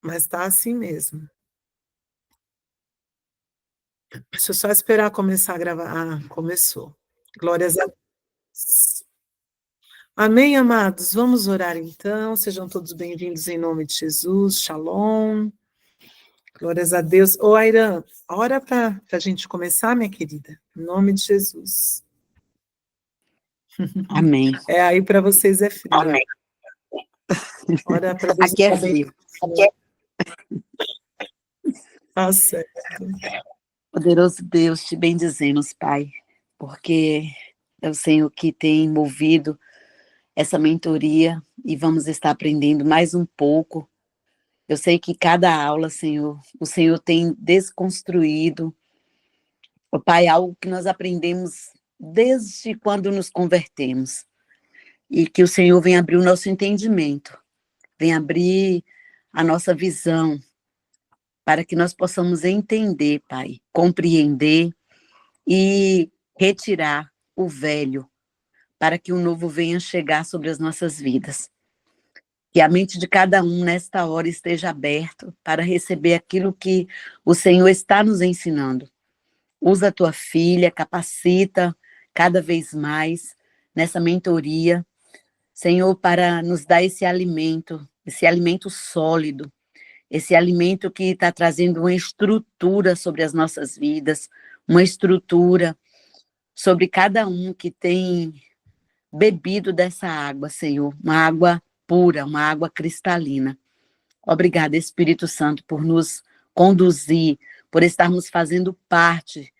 mas está assim mesmo. Deixa eu só esperar começar a gravar. Ah, começou. Glórias a Deus. Amém, amados? Vamos orar então. Sejam todos bem-vindos em nome de Jesus. Shalom. Glórias a Deus. Ô, Airan, ora para a gente começar, minha querida. Em nome de Jesus. Amém. Aí para vocês é frio. Amém. Ora para Deus. Aqui é frio. Tá certo. Poderoso Deus, te bendizemos, Pai, porque é o Senhor que tem movido essa mentoria e vamos estar aprendendo mais um pouco. Eu sei que cada aula, Senhor, o Senhor tem desconstruído, ó Pai, algo que nós aprendemos desde quando nos convertemos. E que o Senhor venha abrir o nosso entendimento, venha abrir a nossa visão, para que nós possamos entender, Pai, compreender e retirar o velho, para que o novo venha chegar sobre as nossas vidas. Que a mente de cada um nesta hora esteja aberta para receber aquilo que o Senhor está nos ensinando. Usa a tua filha, capacita cada vez mais nessa mentoria, Senhor, para nos dar esse alimento sólido, esse alimento que está trazendo uma estrutura sobre as nossas vidas, uma estrutura sobre cada um que tem bebido dessa água, Senhor, uma água pura, uma água cristalina. Obrigada, Espírito Santo, por nos conduzir, por estarmos fazendo parte,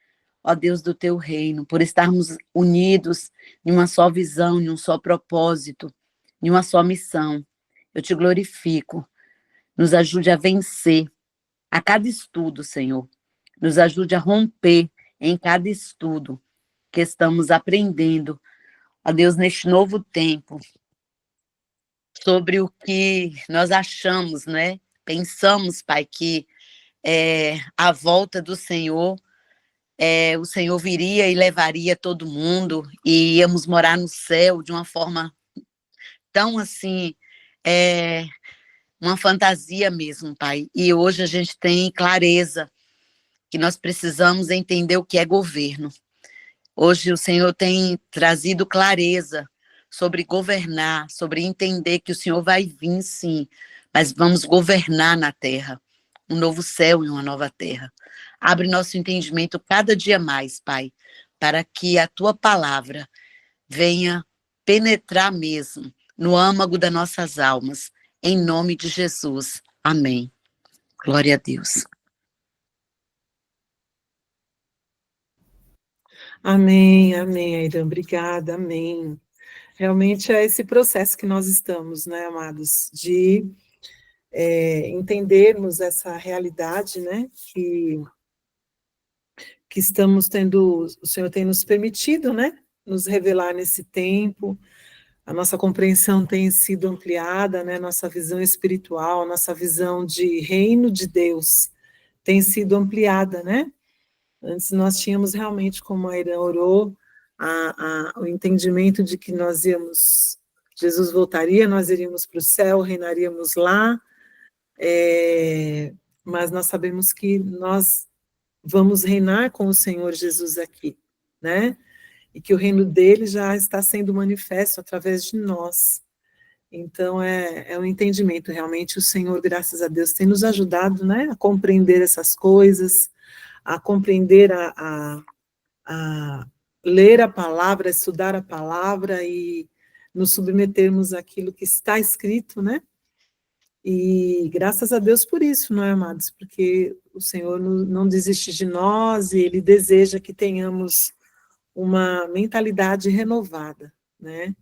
ó Deus, do teu reino, por estarmos unidos em uma só visão, em um só propósito, em uma só missão. Eu te glorifico. Nos ajude a vencer a cada estudo, Senhor. Nos ajude a romper em cada estudo que estamos aprendendo, ó Deus, neste novo tempo, sobre o que nós achamos, né? Pensamos, Pai, que a volta do Senhor, o Senhor viria e levaria todo mundo e íamos morar no céu de uma forma tão assim, uma fantasia mesmo, Pai. E hoje a gente tem clareza que nós precisamos entender o que é governo. Hoje o Senhor tem trazido clareza sobre governar, sobre entender que o Senhor vai vir, sim, mas vamos governar na terra, um novo céu e uma nova terra. Abre nosso entendimento cada dia mais, Pai, para que a Tua palavra venha penetrar mesmo no âmago das nossas almas, em nome de Jesus. Amém. Glória a Deus. Amém, amém, Aidan, obrigada, amém. Realmente é esse processo que nós estamos, né, amados, de entendermos essa realidade, né, que estamos tendo, o Senhor tem nos permitido, né, nos revelar nesse tempo, a nossa compreensão tem sido ampliada, né, nossa visão espiritual, nossa visão de reino de Deus tem sido ampliada, né. Antes nós tínhamos realmente, como a Irã orou, o entendimento de que nós íamos, Jesus voltaria, nós iríamos para o céu, reinaríamos lá, mas nós sabemos que nós vamos reinar com o Senhor Jesus aqui, né? E que o reino dele já está sendo manifesto através de nós. Então, é um entendimento, realmente, o Senhor, graças a Deus, tem nos ajudado, né, a compreender essas coisas, a compreender, a ler a palavra, a estudar a palavra e nos submetermos àquilo que está escrito, né? E graças a Deus por isso, não é, amados? Porque o Senhor não desiste de nós e Ele deseja que tenhamos uma mentalidade renovada, né?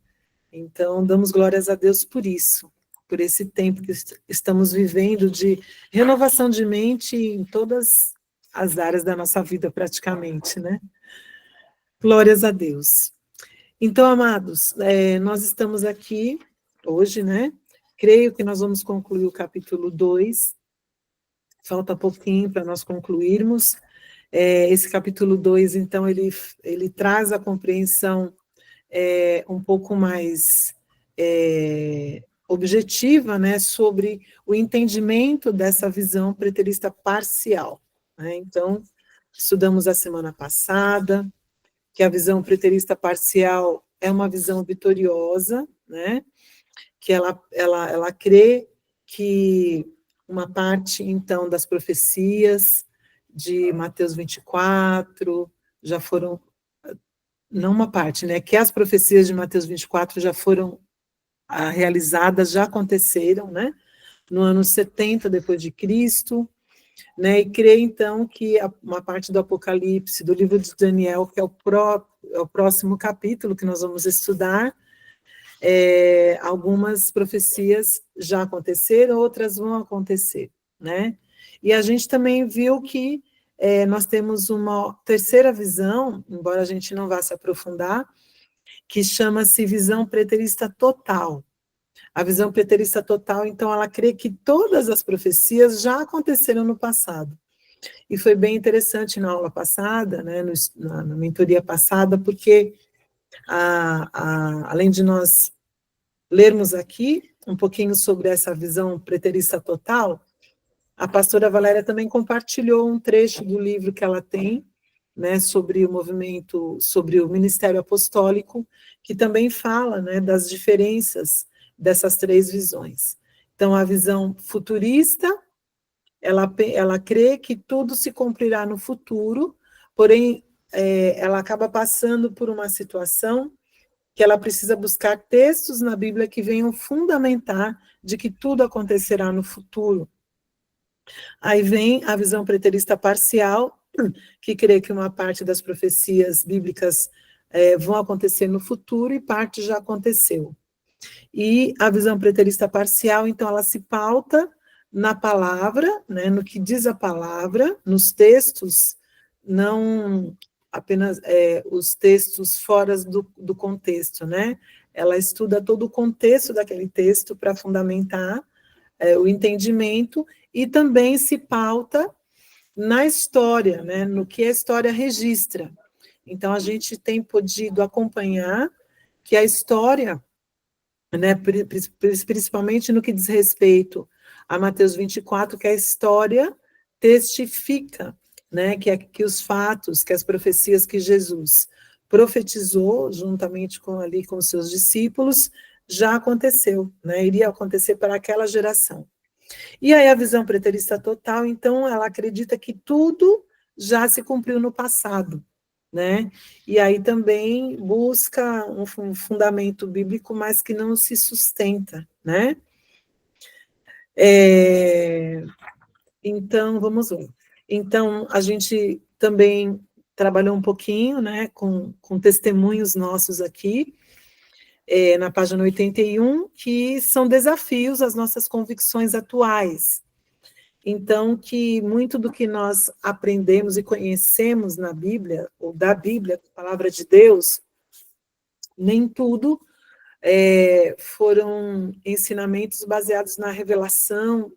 Então, damos glórias a Deus por isso, por esse tempo que estamos vivendo de renovação de mente em todas as áreas da nossa vida, praticamente, né? Glórias a Deus. Então, amados, nós estamos aqui hoje, né? Creio que nós vamos concluir o capítulo 2. Falta pouquinho para nós concluirmos. Esse capítulo 2, então, ele traz a compreensão um pouco mais objetiva, né, sobre o entendimento dessa visão preterista parcial, né? Então, estudamos a semana passada que a visão preterista parcial é uma visão vitoriosa, né? Que ela crê que uma parte, então, das profecias de Mateus 24 já foram, não uma parte, né? Que as profecias de Mateus 24 já foram realizadas, já aconteceram, né? No ano 70 depois de Cristo, né? E crê, então, que uma parte do Apocalipse, do livro de Daniel, que é o próximo capítulo que nós vamos estudar, algumas profecias já aconteceram, outras vão acontecer, né? E a gente também viu que nós temos uma terceira visão, embora a gente não vá se aprofundar, que chama-se visão preterista total. A visão preterista total, então, ela crê que todas as profecias já aconteceram no passado. E foi bem interessante na aula passada, né, na mentoria passada, porque além de nós lermos aqui um pouquinho sobre essa visão preterista total, a pastora Valéria também compartilhou um trecho do livro que ela tem, né, sobre o movimento, sobre o ministério apostólico, que também fala, né, das diferenças dessas três visões. Então, a visão futurista, ela crê que tudo se cumprirá no futuro, porém, ela acaba passando por uma situação que ela precisa buscar textos na Bíblia que venham fundamentar de que tudo acontecerá no futuro. Aí vem a visão preterista parcial, que crê que uma parte das profecias bíblicas vão acontecer no futuro e parte já aconteceu. E a visão preterista parcial, então, ela se pauta na palavra, né, no que diz a palavra, nos textos, não apenas os textos fora do contexto, né? Ela estuda todo o contexto daquele texto para fundamentar o entendimento e também se pauta na história, né, no que a história registra. Então, a gente tem podido acompanhar que a história, né, principalmente no que diz respeito a Mateus 24, que a história testifica, né, que os fatos, que as profecias que Jesus profetizou juntamente com os seus discípulos já aconteceu, né, iria acontecer para aquela geração. E aí a visão preterista total, então, ela acredita que tudo já se cumpriu no passado, né? E aí também busca um fundamento bíblico, mas que não se sustenta, né? Então, vamos ver. Então, a gente também trabalhou um pouquinho, né, com testemunhos nossos aqui, na página 81, que são desafios às nossas convicções atuais. Então, que muito do que nós aprendemos e conhecemos na Bíblia, ou da Bíblia, a palavra de Deus, nem tudo foram ensinamentos baseados na revelação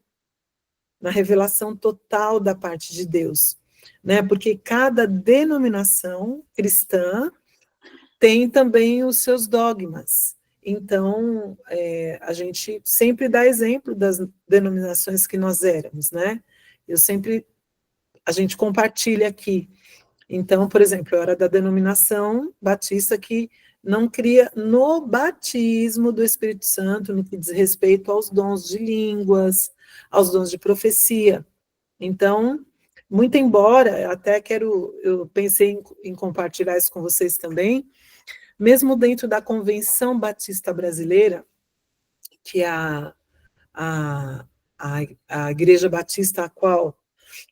total da parte de Deus, né? Porque cada denominação cristã tem também os seus dogmas. Então, a gente sempre dá exemplo das denominações que nós éramos, né? A gente compartilha aqui. Então, por exemplo, eu era da denominação batista que não cria no batismo do Espírito Santo, no que diz respeito aos dons de línguas, aos dons de profecia. Então, muito embora, eu pensei em compartilhar isso com vocês também, mesmo dentro da Convenção Batista Brasileira, que é a Igreja Batista a qual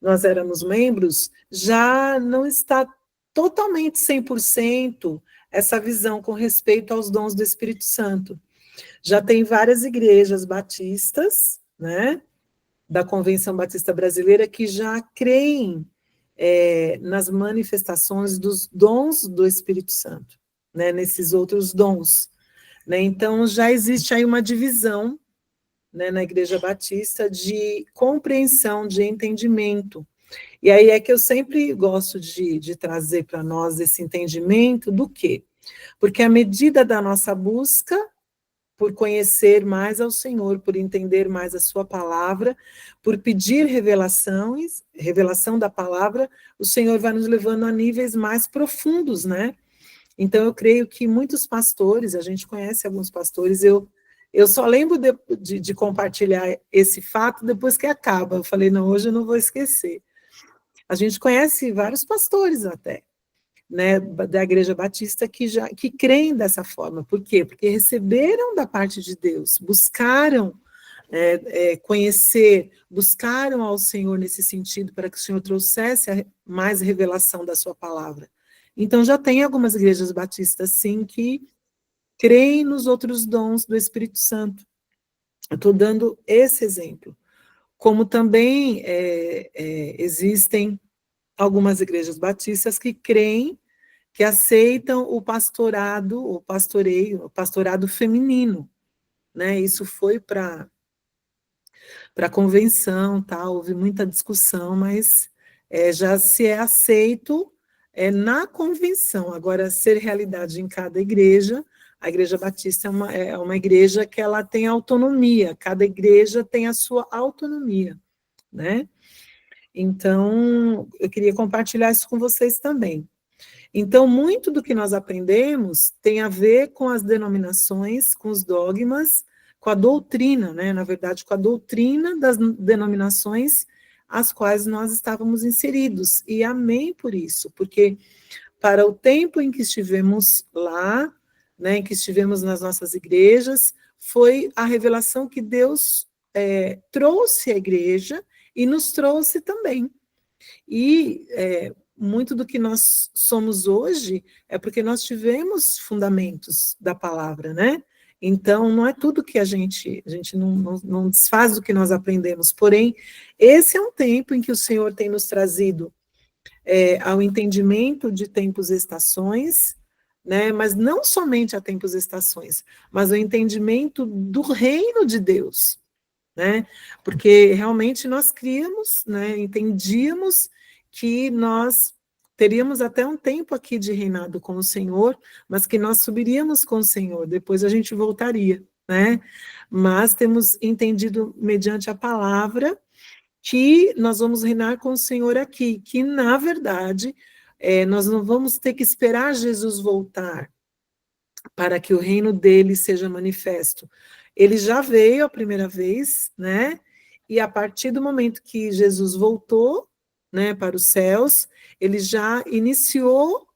nós éramos membros, já não está totalmente 100% essa visão com respeito aos dons do Espírito Santo. Já tem várias igrejas batistas, né, da Convenção Batista Brasileira, que já creem nas manifestações dos dons do Espírito Santo, né, nesses outros dons. Né? Então, já existe aí uma divisão, né, na Igreja Batista de compreensão, de entendimento. E aí é que eu sempre gosto de trazer para nós esse entendimento do quê? Porque à medida da nossa busca por conhecer mais ao Senhor, por entender mais a sua palavra, por pedir revelação da palavra, o Senhor vai nos levando a níveis mais profundos, né? Então, eu creio que muitos pastores, a gente conhece alguns pastores, eu só lembro de compartilhar esse fato depois que acaba. Eu falei, não, hoje eu não vou esquecer. A gente conhece vários pastores até, né, da Igreja Batista que creem dessa forma. Por quê? Porque receberam da parte de Deus, buscaram conhecer, buscaram ao Senhor nesse sentido, para que o Senhor trouxesse mais revelação da sua palavra. Então, já tem algumas igrejas batistas, sim, que creem nos outros dons do Espírito Santo. Eu estou dando esse exemplo. Como também existem algumas igrejas batistas que creem, que aceitam o pastorado, o pastorado feminino, né? Isso foi para a convenção, tá? Houve muita discussão, mas já se é aceito na convenção. Agora, ser realidade em cada igreja, a Igreja Batista é uma igreja que ela tem autonomia, cada igreja tem a sua autonomia, né? Então, eu queria compartilhar isso com vocês também. Então, muito do que nós aprendemos tem a ver com as denominações, com os dogmas, com a doutrina, né? Na verdade, com a doutrina das denominações às quais nós estávamos inseridos. E amém por isso, porque para o tempo em que estivemos lá, né, em que estivemos nas nossas igrejas, foi a revelação que Deus trouxe à igreja e nos trouxe também. E muito do que nós somos hoje é porque nós tivemos fundamentos da palavra, né? Então, não é tudo que a gente não desfaz do que nós aprendemos, porém, esse é um tempo em que o Senhor tem nos trazido ao entendimento de tempos e estações, né? Mas não somente a tempos e estações, mas o entendimento do reino de Deus, né? Porque realmente nós críamos, né? Entendíamos que nós teríamos até um tempo aqui de reinado com o Senhor, mas que nós subiríamos com o Senhor, depois a gente voltaria, né? Mas temos entendido mediante a palavra que nós vamos reinar com o Senhor aqui, que na verdade nós não vamos ter que esperar Jesus voltar para que o reino dele seja manifesto. Ele já veio a primeira vez, né? E a partir do momento que Jesus voltou, né, para os céus, ele já iniciou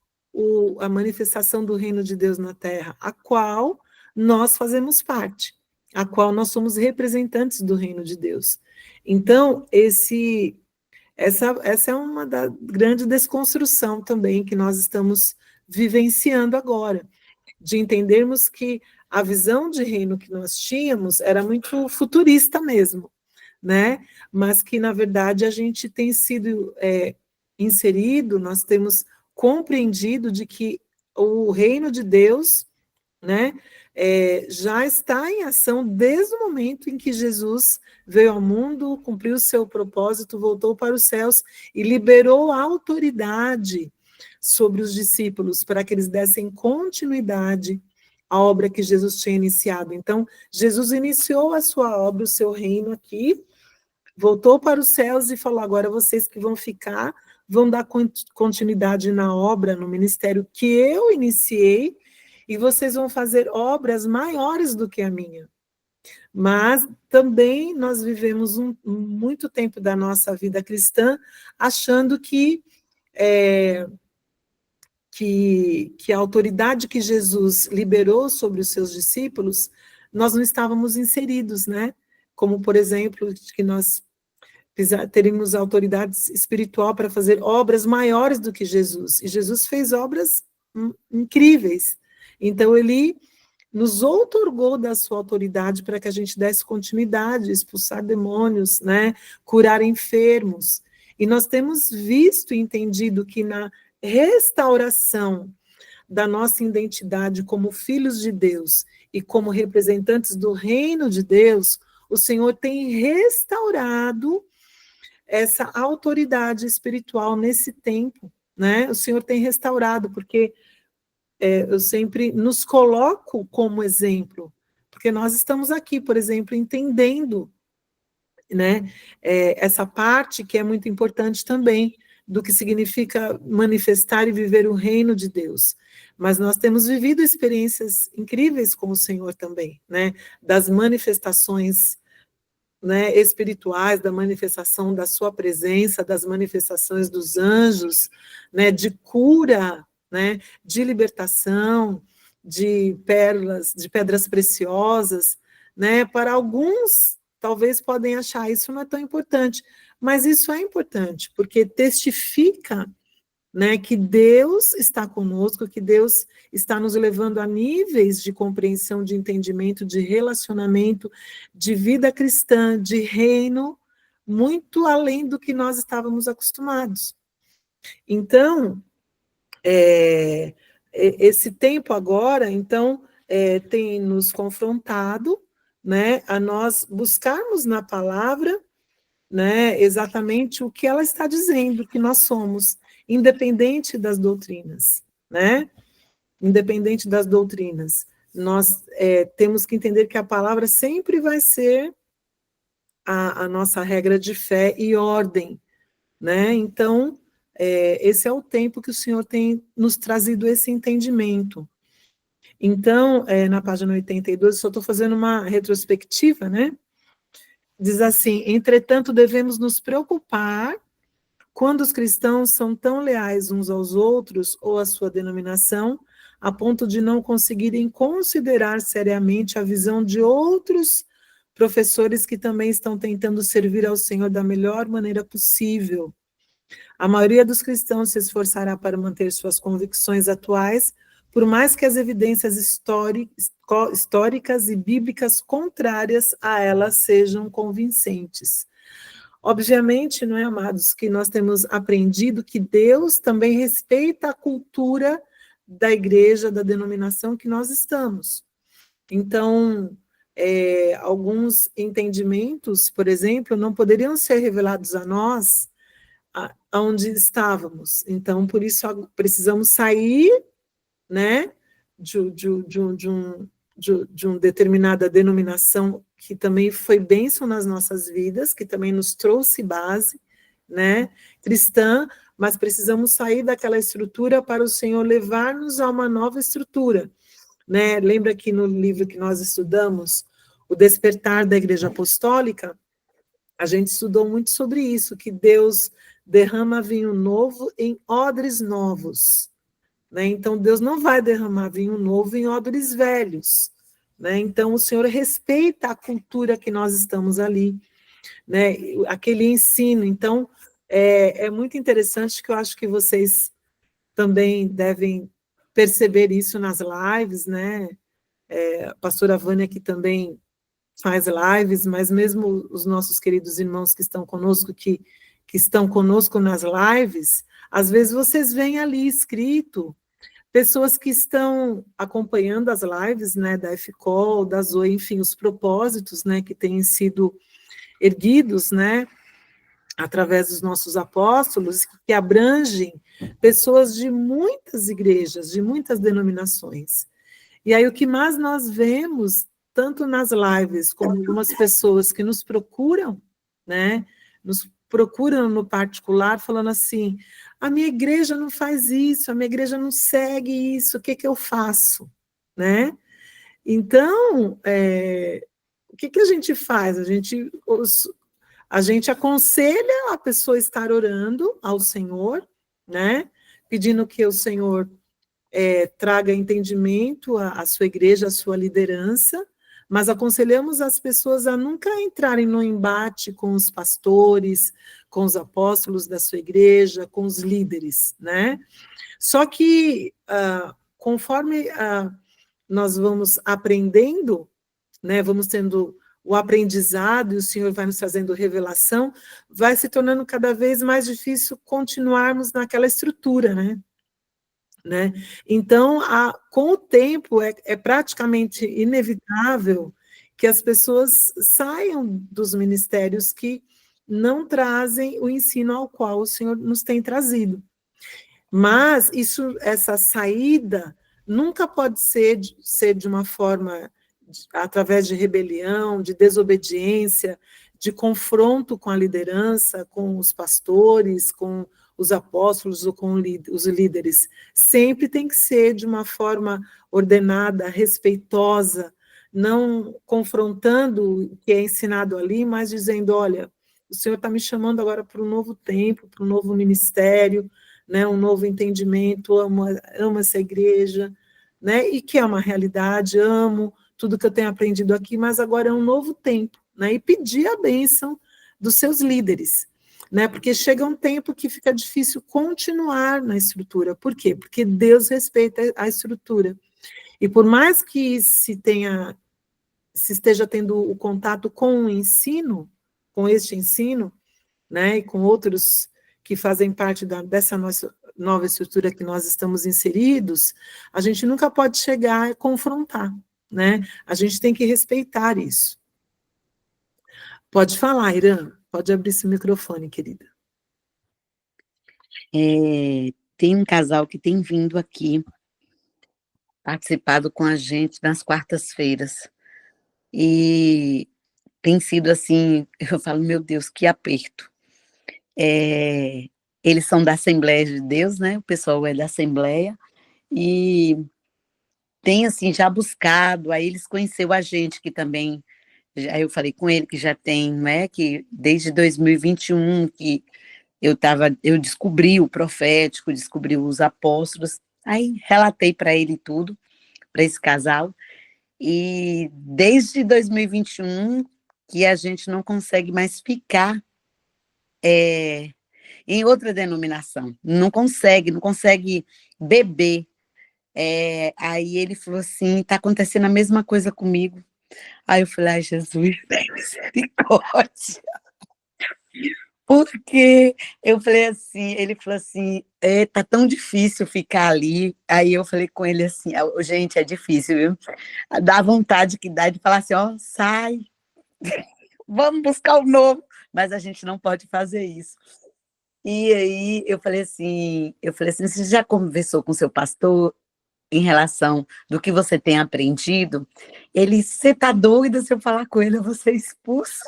a manifestação do reino de Deus na terra, a qual nós fazemos parte, a qual nós somos representantes do reino de Deus. Então, essa é uma da grande desconstrução também que nós estamos vivenciando agora, de entendermos que a visão de reino que nós tínhamos era muito futurista mesmo, né? Mas que, na verdade, a gente tem sido inserido, nós temos compreendido de que o reino de Deus, né, já está em ação desde o momento em que Jesus veio ao mundo, cumpriu o seu propósito, voltou para os céus e liberou a autoridade sobre os discípulos para que eles dessem continuidade à obra que Jesus tinha iniciado. Então, Jesus iniciou a sua obra, o seu reino aqui, voltou para os céus e falou: agora vocês que vão ficar, vão dar continuidade na obra, no ministério que eu iniciei, e vocês vão fazer obras maiores do que a minha. Mas também nós vivemos muito tempo da nossa vida cristã achando que a autoridade que Jesus liberou sobre os seus discípulos, nós não estávamos inseridos, né? Como, por exemplo, que nós teríamos autoridade espiritual para fazer obras maiores do que Jesus. E Jesus fez obras incríveis. Então, ele nos outorgou da sua autoridade para que a gente desse continuidade, expulsar demônios, né? Curar enfermos. E nós temos visto e entendido que na restauração da nossa identidade como filhos de Deus e como representantes do reino de Deus, o Senhor tem restaurado essa autoridade espiritual nesse tempo, né? O Senhor tem restaurado, porque eu sempre nos coloco como exemplo, porque nós estamos aqui, por exemplo, entendendo, né, essa parte que é muito importante também, do que significa manifestar e viver o reino de Deus. Mas nós temos vivido experiências incríveis com o Senhor também, né, das manifestações, né, espirituais, da manifestação da sua presença, das manifestações dos anjos, né, de cura, né, de libertação, de pérolas, de pedras preciosas, né, para alguns talvez podem achar isso não é tão importante, mas isso é importante, porque testifica, né, que Deus está conosco, que Deus está nos levando a níveis de compreensão, de entendimento, de relacionamento, de vida cristã, de reino, muito além do que nós estávamos acostumados. Então, esse tempo agora, então, tem nos confrontado, né, a nós buscarmos na palavra, né, exatamente o que ela está dizendo que nós somos, independente das doutrinas, né? Independente das doutrinas. Nós temos que entender que a palavra sempre vai ser a nossa regra de fé e ordem, né? Então, esse é o tempo que o Senhor tem nos trazido esse entendimento. Então, na página 82, só estou fazendo uma retrospectiva, né? Diz assim: entretanto, devemos nos preocupar quando os cristãos são tão leais uns aos outros ou à sua denominação, a ponto de não conseguirem considerar seriamente a visão de outros professores que também estão tentando servir ao Senhor da melhor maneira possível. A maioria dos cristãos se esforçará para manter suas convicções atuais, por mais que as evidências históricas e bíblicas contrárias a elas sejam convincentes. Obviamente, não é, amados, que nós temos aprendido que Deus também respeita a cultura da igreja, da denominação que nós estamos. Então, alguns entendimentos, por exemplo, não poderiam ser revelados a nós onde estávamos. Então, por isso, precisamos sair, né, de uma determinada denominação que também foi bênção nas nossas vidas, que também nos trouxe base, né, cristã, mas precisamos sair daquela estrutura para o Senhor levar-nos a uma nova estrutura, né? Lembra que no livro que nós estudamos, O Despertar da Igreja Apostólica, a gente estudou muito sobre isso, que Deus derrama vinho novo em odres novos, né? Então, Deus não vai derramar vinho novo em odres velhos, né? Então, o Senhor respeita a cultura que nós estamos ali, né? Aquele ensino. Então, é muito interessante, que eu acho que vocês também devem perceber isso nas lives, né? A pastora Vânia, que também faz lives, mas mesmo os nossos queridos irmãos que estão conosco, que estão conosco nas lives, às vezes vocês veem ali escrito pessoas que estão acompanhando as lives, né, da FCOL, da Zoe, enfim, os propósitos, né, que têm sido erguidos, né, através dos nossos apóstolos, que abrangem pessoas de muitas igrejas, de muitas denominações. E aí o que mais nós vemos, tanto nas lives, como algumas pessoas que nos procuram, né, nos procuram no particular, falando assim: a minha igreja não faz isso, a minha igreja não segue isso, o que que eu faço? Né? Então, o que que a gente faz? A gente aconselha a pessoa estar orando ao Senhor, né? Pedindo que o Senhor traga entendimento à sua igreja, à sua liderança, mas aconselhamos as pessoas a nunca entrarem no embate com os pastores, com os apóstolos da sua igreja, com os líderes, né? Só que, conforme nós vamos aprendendo, né, vamos tendo o aprendizado, e o Senhor vai nos trazendo revelação, vai se tornando cada vez mais difícil continuarmos naquela estrutura, né? Então, com o tempo, é praticamente inevitável que as pessoas saiam dos ministérios que não trazem o ensino ao qual o Senhor nos tem trazido. Mas essa saída nunca pode ser de uma forma através de rebelião, de desobediência, de confronto com a liderança, com os pastores, com os apóstolos ou com os líderes. Sempre tem que ser de uma forma ordenada, respeitosa, não confrontando o que é ensinado ali, mas dizendo, olha, o Senhor está me chamando agora para um novo tempo, para um novo ministério, né, um novo entendimento, amo essa igreja, né, e que é uma realidade, amo tudo que eu tenho aprendido aqui, mas agora é um novo tempo, né, e pedir a bênção dos seus líderes, né, porque chega um tempo que fica difícil continuar na estrutura. Por quê? Porque Deus respeita a estrutura. E por mais que se esteja tendo o contato com o ensino, com este ensino, né, e com outros que fazem parte dessa nossa nova estrutura que nós estamos inseridos, a gente nunca pode chegar e confrontar, né? A gente tem que respeitar isso. Pode falar, Irã, pode abrir seu microfone, querida. Tem um casal que tem vindo aqui, participado com a gente nas quartas-feiras, e tem sido assim, eu falo, meu Deus, que aperto. Eles são da Assembleia de Deus, né? O pessoal é da Assembleia, e tem assim, já buscado, aí eles conheceu a gente que também, já, eu falei com ele que já tem, né, que desde 2021 que eu descobri o profético, descobri os apóstolos, aí relatei para ele tudo, para esse casal, e desde 2021 que a gente não consegue mais ficar em outra denominação, não consegue beber. Aí ele falou assim, está acontecendo a mesma coisa comigo. Aí eu falei, ai, Jesus, tem misericórdia. Porque eu falei assim, ele falou assim, tá tão difícil ficar ali. Aí eu falei com ele assim, gente, é difícil, viu? Dá vontade que dá de falar assim, ó, sai, vamos buscar o novo. Mas a gente não pode fazer isso. E aí eu falei assim, você já conversou com seu pastor em relação do que você tem aprendido? Ele, você tá doida se eu falar com ele, eu vou ser expulso.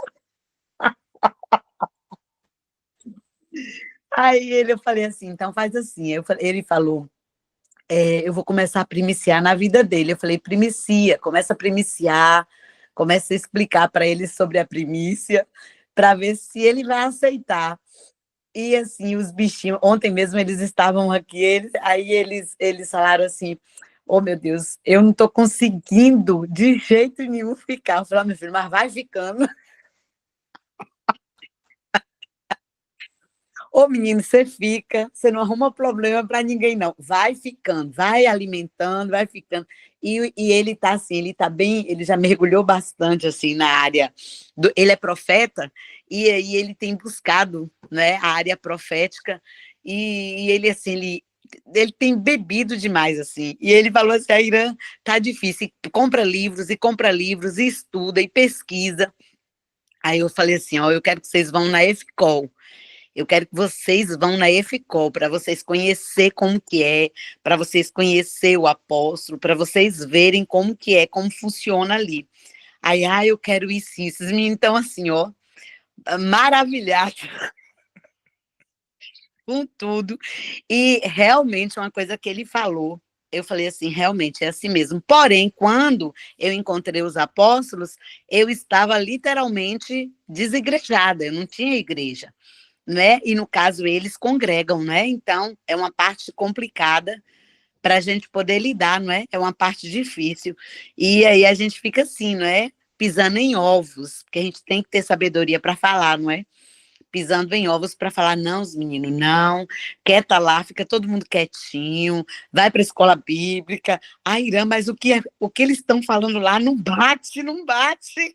Aí eu falei assim, então faz assim. Ele falou, eu vou começar a primiciar na vida dele. Eu falei, primicia, começa a primiciar, começa a explicar para ele sobre a primícia, para ver se ele vai aceitar. E assim, os bichinhos, ontem mesmo eles estavam aqui, aí eles falaram assim, oh meu Deus, eu não estou conseguindo de jeito nenhum ficar. Eu falei, meu filho, mas vai ficando. Ô, menino, você fica, você não arruma problema para ninguém, não. Vai ficando, vai alimentando, vai ficando. E ele está assim, ele está bem, ele já mergulhou bastante assim na área. Ele é profeta, e aí ele tem buscado, né, a área profética, e ele assim, ele tem bebido demais, assim. E ele falou assim, a Irã tá difícil, e compra livros, e estuda, e pesquisa. Aí eu falei assim, ó, eu quero que vocês vão na EFCOL. Eu quero que vocês vão na EFCOL para vocês conhecer como que é, para vocês conhecer o apóstolo, para vocês verem como que é, como funciona ali. Aí, eu quero isso, isso. Então, assim, ó, maravilhado com tudo. E realmente uma coisa que ele falou, eu falei assim, realmente é assim mesmo. Porém, quando eu encontrei os apóstolos, eu estava literalmente desigrejada, eu não tinha igreja. Né? E no caso eles congregam, né? Então é uma parte complicada para a gente poder lidar, não é? É uma parte difícil. E aí a gente fica assim, não é? Pisando em ovos, porque a gente tem que ter sabedoria para falar, não é? Pisando em ovos para falar, não, os meninos, não, quieta lá, fica todo mundo quietinho, vai para a escola bíblica. Ai, Irã, mas o que eles estão falando lá não bate, não bate.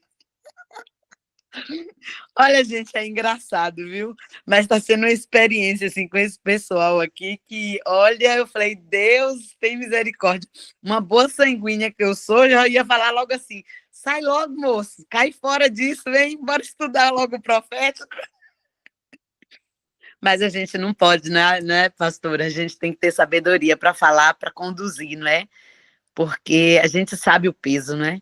Olha, gente, é engraçado, viu? Mas está sendo uma experiência, assim, com esse pessoal aqui, que, olha, eu falei, Deus tem misericórdia. Uma boa sanguínea que eu sou, já ia falar logo assim, sai logo, moço, cai fora disso, vem embora estudar logo o profético. Mas a gente não pode, né, pastora? A gente tem que ter sabedoria para falar, para conduzir, não é? Porque a gente sabe o peso, não é?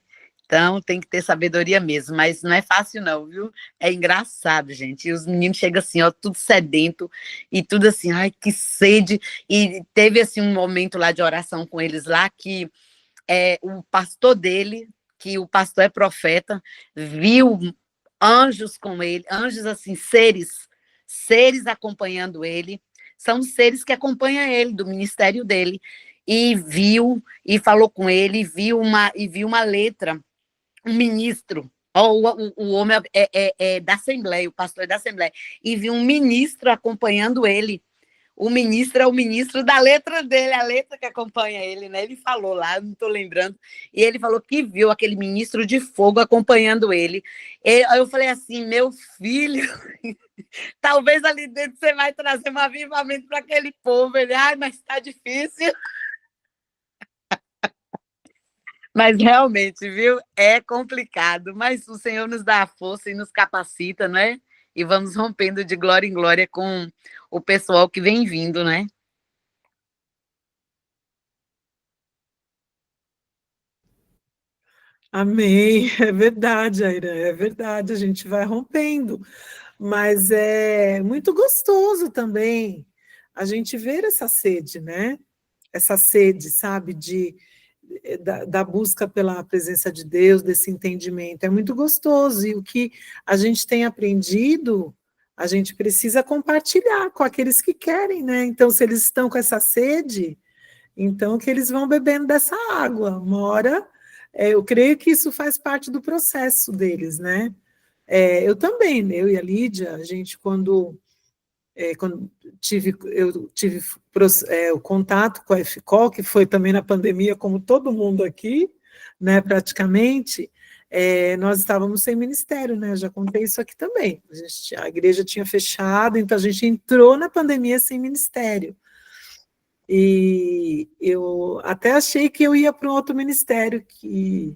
então tem que ter sabedoria mesmo, mas não é fácil não, viu? É engraçado, gente. E os meninos chegam assim, ó, tudo sedento e tudo assim, ai, que sede. E teve assim um momento lá de oração com eles lá que o pastor dele, que o pastor é profeta, viu anjos com ele, anjos assim, seres acompanhando ele, são seres que acompanham ele, do ministério dele, e viu, e falou com ele, e viu uma letra, um ministro, o homem é da Assembleia, o pastor é da Assembleia, e viu um ministro acompanhando ele. O ministro é o ministro da letra dele, a letra que acompanha ele, né? Ele falou lá, não estou lembrando, e ele falou que viu aquele ministro de fogo acompanhando ele. Aí eu falei assim, meu filho, talvez ali dentro você vai trazer um avivamento para aquele povo. Ele, ai, mas está difícil. Mas realmente, viu? É complicado, mas o Senhor nos dá a força e nos capacita, né? E vamos rompendo de glória em glória com o pessoal que vem vindo, né? Amém. É verdade, Aira, é verdade, a gente vai rompendo, mas é muito gostoso também a gente ver essa sede, né? Essa sede, sabe, da busca pela presença de Deus, desse entendimento. É muito gostoso. E o que a gente tem aprendido, a gente precisa compartilhar com aqueles que querem, né? Então, se eles estão com essa sede, então que eles vão bebendo dessa água. Uma hora, eu creio que isso faz parte do processo deles, né? Eu também, né? Eu e a Lídia, a gente, quando eu tive o contato com a FCOL, que foi também na pandemia, como todo mundo aqui, né, praticamente, nós estávamos sem ministério, né, eu já contei isso aqui também, a igreja tinha fechado, então a gente entrou na pandemia sem ministério, e eu até achei que eu ia para um outro ministério, que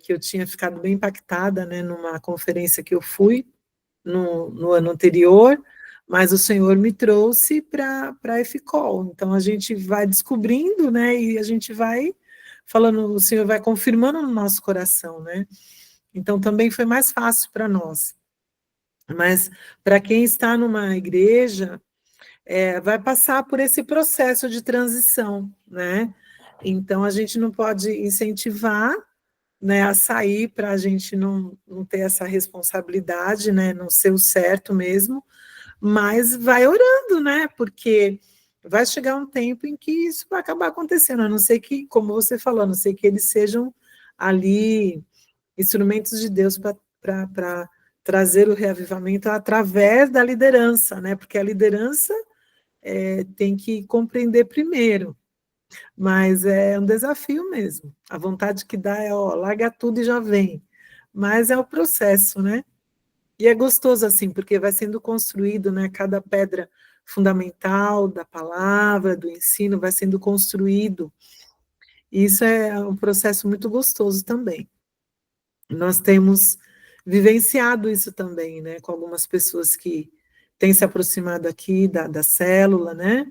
eu tinha ficado bem impactada, né, numa conferência que eu fui, no ano anterior, mas o Senhor me trouxe para a FCOL. Então a gente vai descobrindo, né? E a gente vai falando, o Senhor vai confirmando no nosso coração, né? Então também foi mais fácil para nós. Mas para quem está numa igreja, vai passar por esse processo de transição, né? Então a gente não pode incentivar, né, a sair para a gente não ter essa responsabilidade, né, não ser o certo mesmo, mas vai orando, né, porque vai chegar um tempo em que isso vai acabar acontecendo, a não ser que, como você falou, a não ser que eles sejam ali instrumentos de Deus para trazer o reavivamento através da liderança, né, porque a liderança tem que compreender primeiro, mas é um desafio mesmo. A vontade que dá é, ó, larga tudo e já vem. Mas é o processo, né? E é gostoso assim, porque vai sendo construído, né? Cada pedra fundamental da palavra, do ensino, vai sendo construído. E isso é um processo muito gostoso também. Nós temos vivenciado isso também, né? Com algumas pessoas que têm se aproximado aqui da célula, né?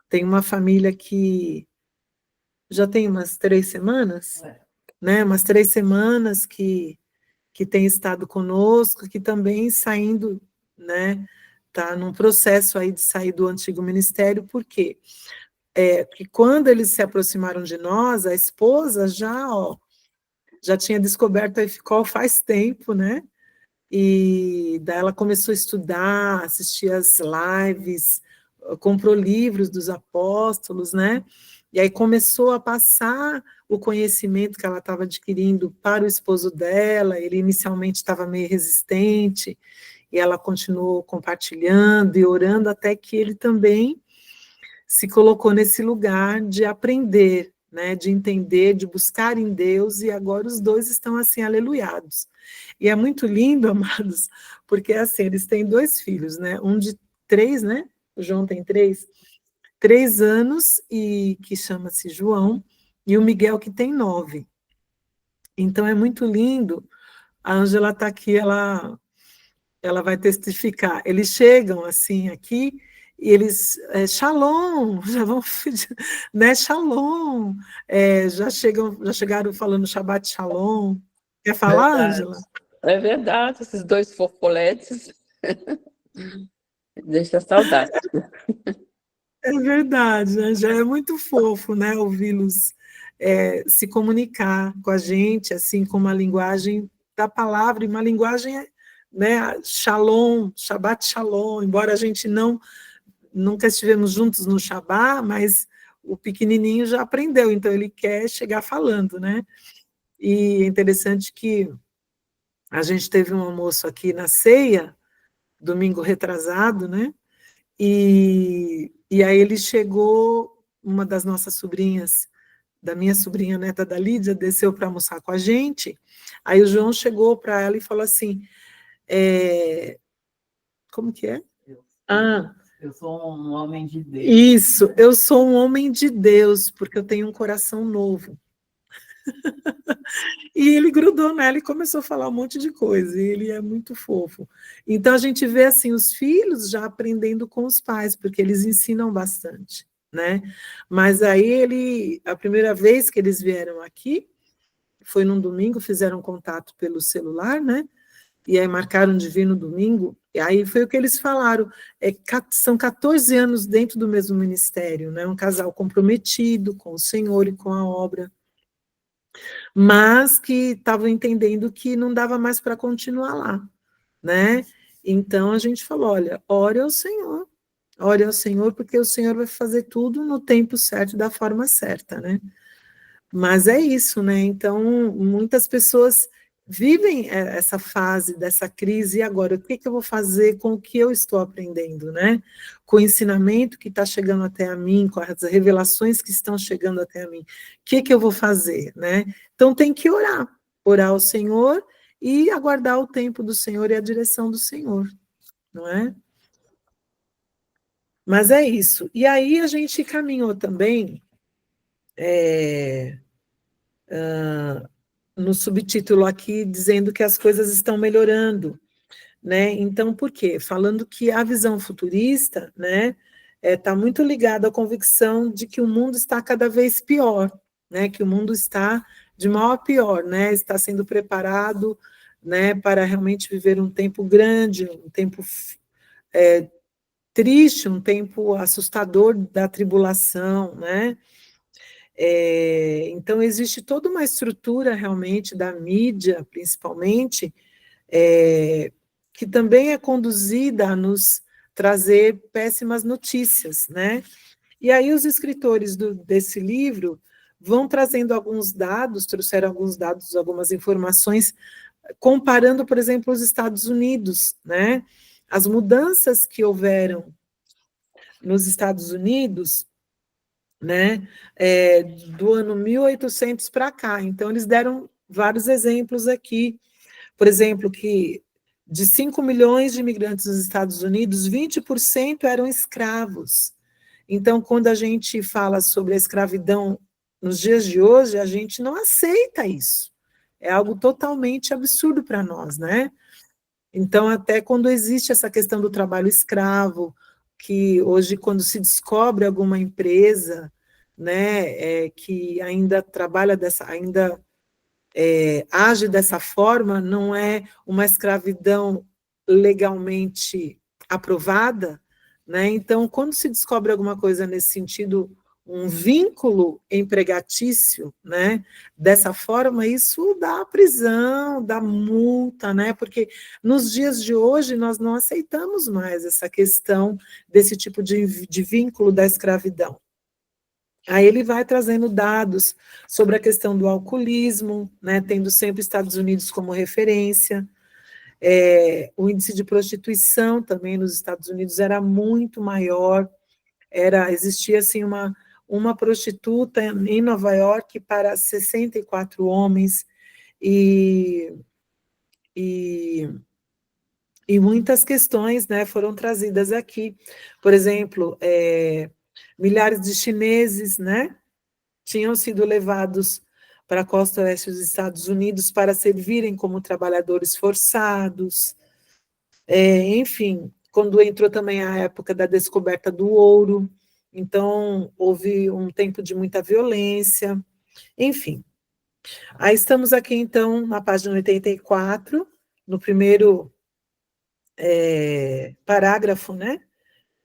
Tem uma família que já tem umas 3 semanas, né? Umas 3 semanas que tem estado conosco, que também saindo, né? Está num processo aí de sair do antigo ministério, por quê? Que quando eles se aproximaram de nós, a esposa já tinha descoberto a FCOL faz tempo, né? E daí ela começou a estudar, assistir as lives, comprou livros dos apóstolos, né? E aí começou a passar o conhecimento que ela estava adquirindo para o esposo dela. Ele inicialmente estava meio resistente, e ela continuou compartilhando e orando até que ele também se colocou nesse lugar de aprender, né, de entender, de buscar em Deus, e agora os dois estão assim, aleluiados. E é muito lindo, amados, porque assim, eles têm 2 filhos, né, um de 3, né, o João tem 3 anos, e que chama-se João, e o Miguel que tem 9. Então é muito lindo, a Ângela está aqui, ela vai testificar, eles chegam assim aqui, e eles, Shalom, já vão, né, Shalom, já chegaram falando Shabbat Shalom. Quer falar, Verdade. Ângela? É verdade, esses dois fofoletes. Deixa saudade. É verdade, né? Já é muito fofo, né, ouvi-los se comunicar com a gente, assim, com uma linguagem da palavra, e uma linguagem, né, Shalom, Shabbat Shalom, embora a gente nunca estivemos juntos no Shabbat, mas o pequenininho já aprendeu, então ele quer chegar falando, né? E é interessante que a gente teve um almoço aqui na ceia, domingo retrasado, né? E aí ele chegou, uma das nossas sobrinhas, da minha sobrinha neta da Lídia, desceu para almoçar com a gente, aí o João chegou para ela e falou assim, como que é? Eu sou um homem de Deus. Isso, eu sou um homem de Deus, porque eu tenho um coração novo. E ele grudou nela e começou a falar um monte de coisa, e ele é muito fofo. Então a gente vê assim os filhos já aprendendo com os pais, porque eles ensinam bastante, né? Mas aí a primeira vez que eles vieram aqui, foi num domingo, fizeram contato pelo celular, né? E aí marcaram de vir no domingo, e aí foi o que eles falaram, são 14 anos dentro do mesmo ministério, né? Um casal comprometido com o Senhor e com a obra, mas que estavam entendendo que não dava mais para continuar lá, né? Então a gente falou, olha, ore ao Senhor, porque o Senhor vai fazer tudo no tempo certo, da forma certa, né? Mas é isso, né? Então, muitas pessoas vivem essa fase dessa crise, e agora, o que eu vou fazer com o que eu estou aprendendo, né? Com o ensinamento que está chegando até a mim, com as revelações que estão chegando até a mim, o que eu vou fazer, né? Então, tem que orar ao Senhor e aguardar o tempo do Senhor e a direção do Senhor, não é? Mas é isso. E aí a gente caminhou também no subtítulo aqui, dizendo que as coisas estão melhorando, né? Então, por quê? Falando que a visão futurista, né, está muito ligada à convicção de que o mundo está cada vez pior, né? Que o mundo está de mal a pior, né? Está sendo preparado, né, para realmente viver um tempo grande, um tempo triste, um tempo assustador da tribulação, né? Então, existe toda uma estrutura realmente da mídia, principalmente, que também é conduzida a nos trazer péssimas notícias, né? E aí os escritores desse livro vão trazendo alguns dados, trouxeram alguns dados, algumas informações, comparando, por exemplo, os Estados Unidos, né? As mudanças que houveram nos Estados Unidos, né, do ano 1800 para cá. Então, eles deram vários exemplos aqui. Por exemplo, que de 5 milhões de imigrantes nos Estados Unidos, 20% eram escravos. Então, quando a gente fala sobre a escravidão nos dias de hoje, a gente não aceita isso. É algo totalmente absurdo para nós, né? Então, até quando existe essa questão do trabalho escravo, que hoje, quando se descobre alguma empresa, né, que ainda trabalha ainda age dessa forma, não é uma escravidão legalmente aprovada, né? Então, quando se descobre alguma coisa nesse sentido, um vínculo empregatício, né? Dessa forma, isso dá prisão, dá multa, né? Porque nos dias de hoje nós não aceitamos mais essa questão desse tipo de vínculo da escravidão. Aí ele vai trazendo dados sobre a questão do alcoolismo, né, tendo sempre Estados Unidos como referência. O índice de prostituição também nos Estados Unidos era muito maior. Existia assim uma prostituta em Nova York para 64 homens, e, e, e muitas questões, né, foram trazidas aqui. Por exemplo, milhares de chineses, né, tinham sido levados para a costa oeste dos Estados Unidos para servirem como trabalhadores forçados, enfim, quando entrou também a época da descoberta do ouro, então houve um tempo de muita violência, enfim. Aí estamos aqui, então, na página 84, no primeiro parágrafo, né,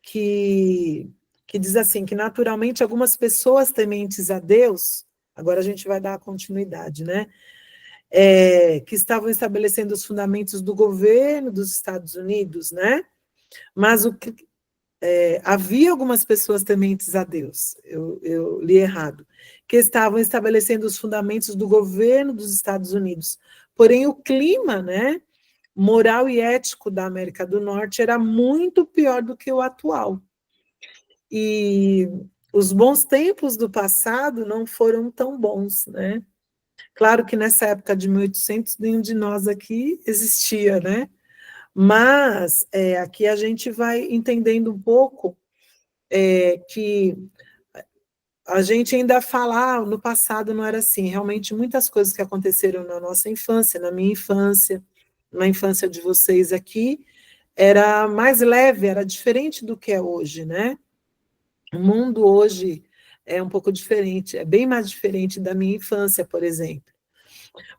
que diz assim, que naturalmente algumas pessoas tementes a Deus, agora a gente vai dar a continuidade, né, que estavam estabelecendo os fundamentos do governo dos Estados Unidos, né, mas havia algumas pessoas tementes a Deus, eu li errado, que estavam estabelecendo os fundamentos do governo dos Estados Unidos, porém o clima, né, moral e ético da América do Norte era muito pior do que o atual. E os bons tempos do passado não foram tão bons, né? Claro que nessa época de 1800 nenhum de nós aqui existia, né? Mas aqui a gente vai entendendo um pouco que a gente ainda fala, no passado não era assim, realmente muitas coisas que aconteceram na nossa infância, na minha infância, na infância de vocês aqui, era mais leve, era diferente do que é hoje, né? O mundo hoje é um pouco diferente, é bem mais diferente da minha infância, por exemplo.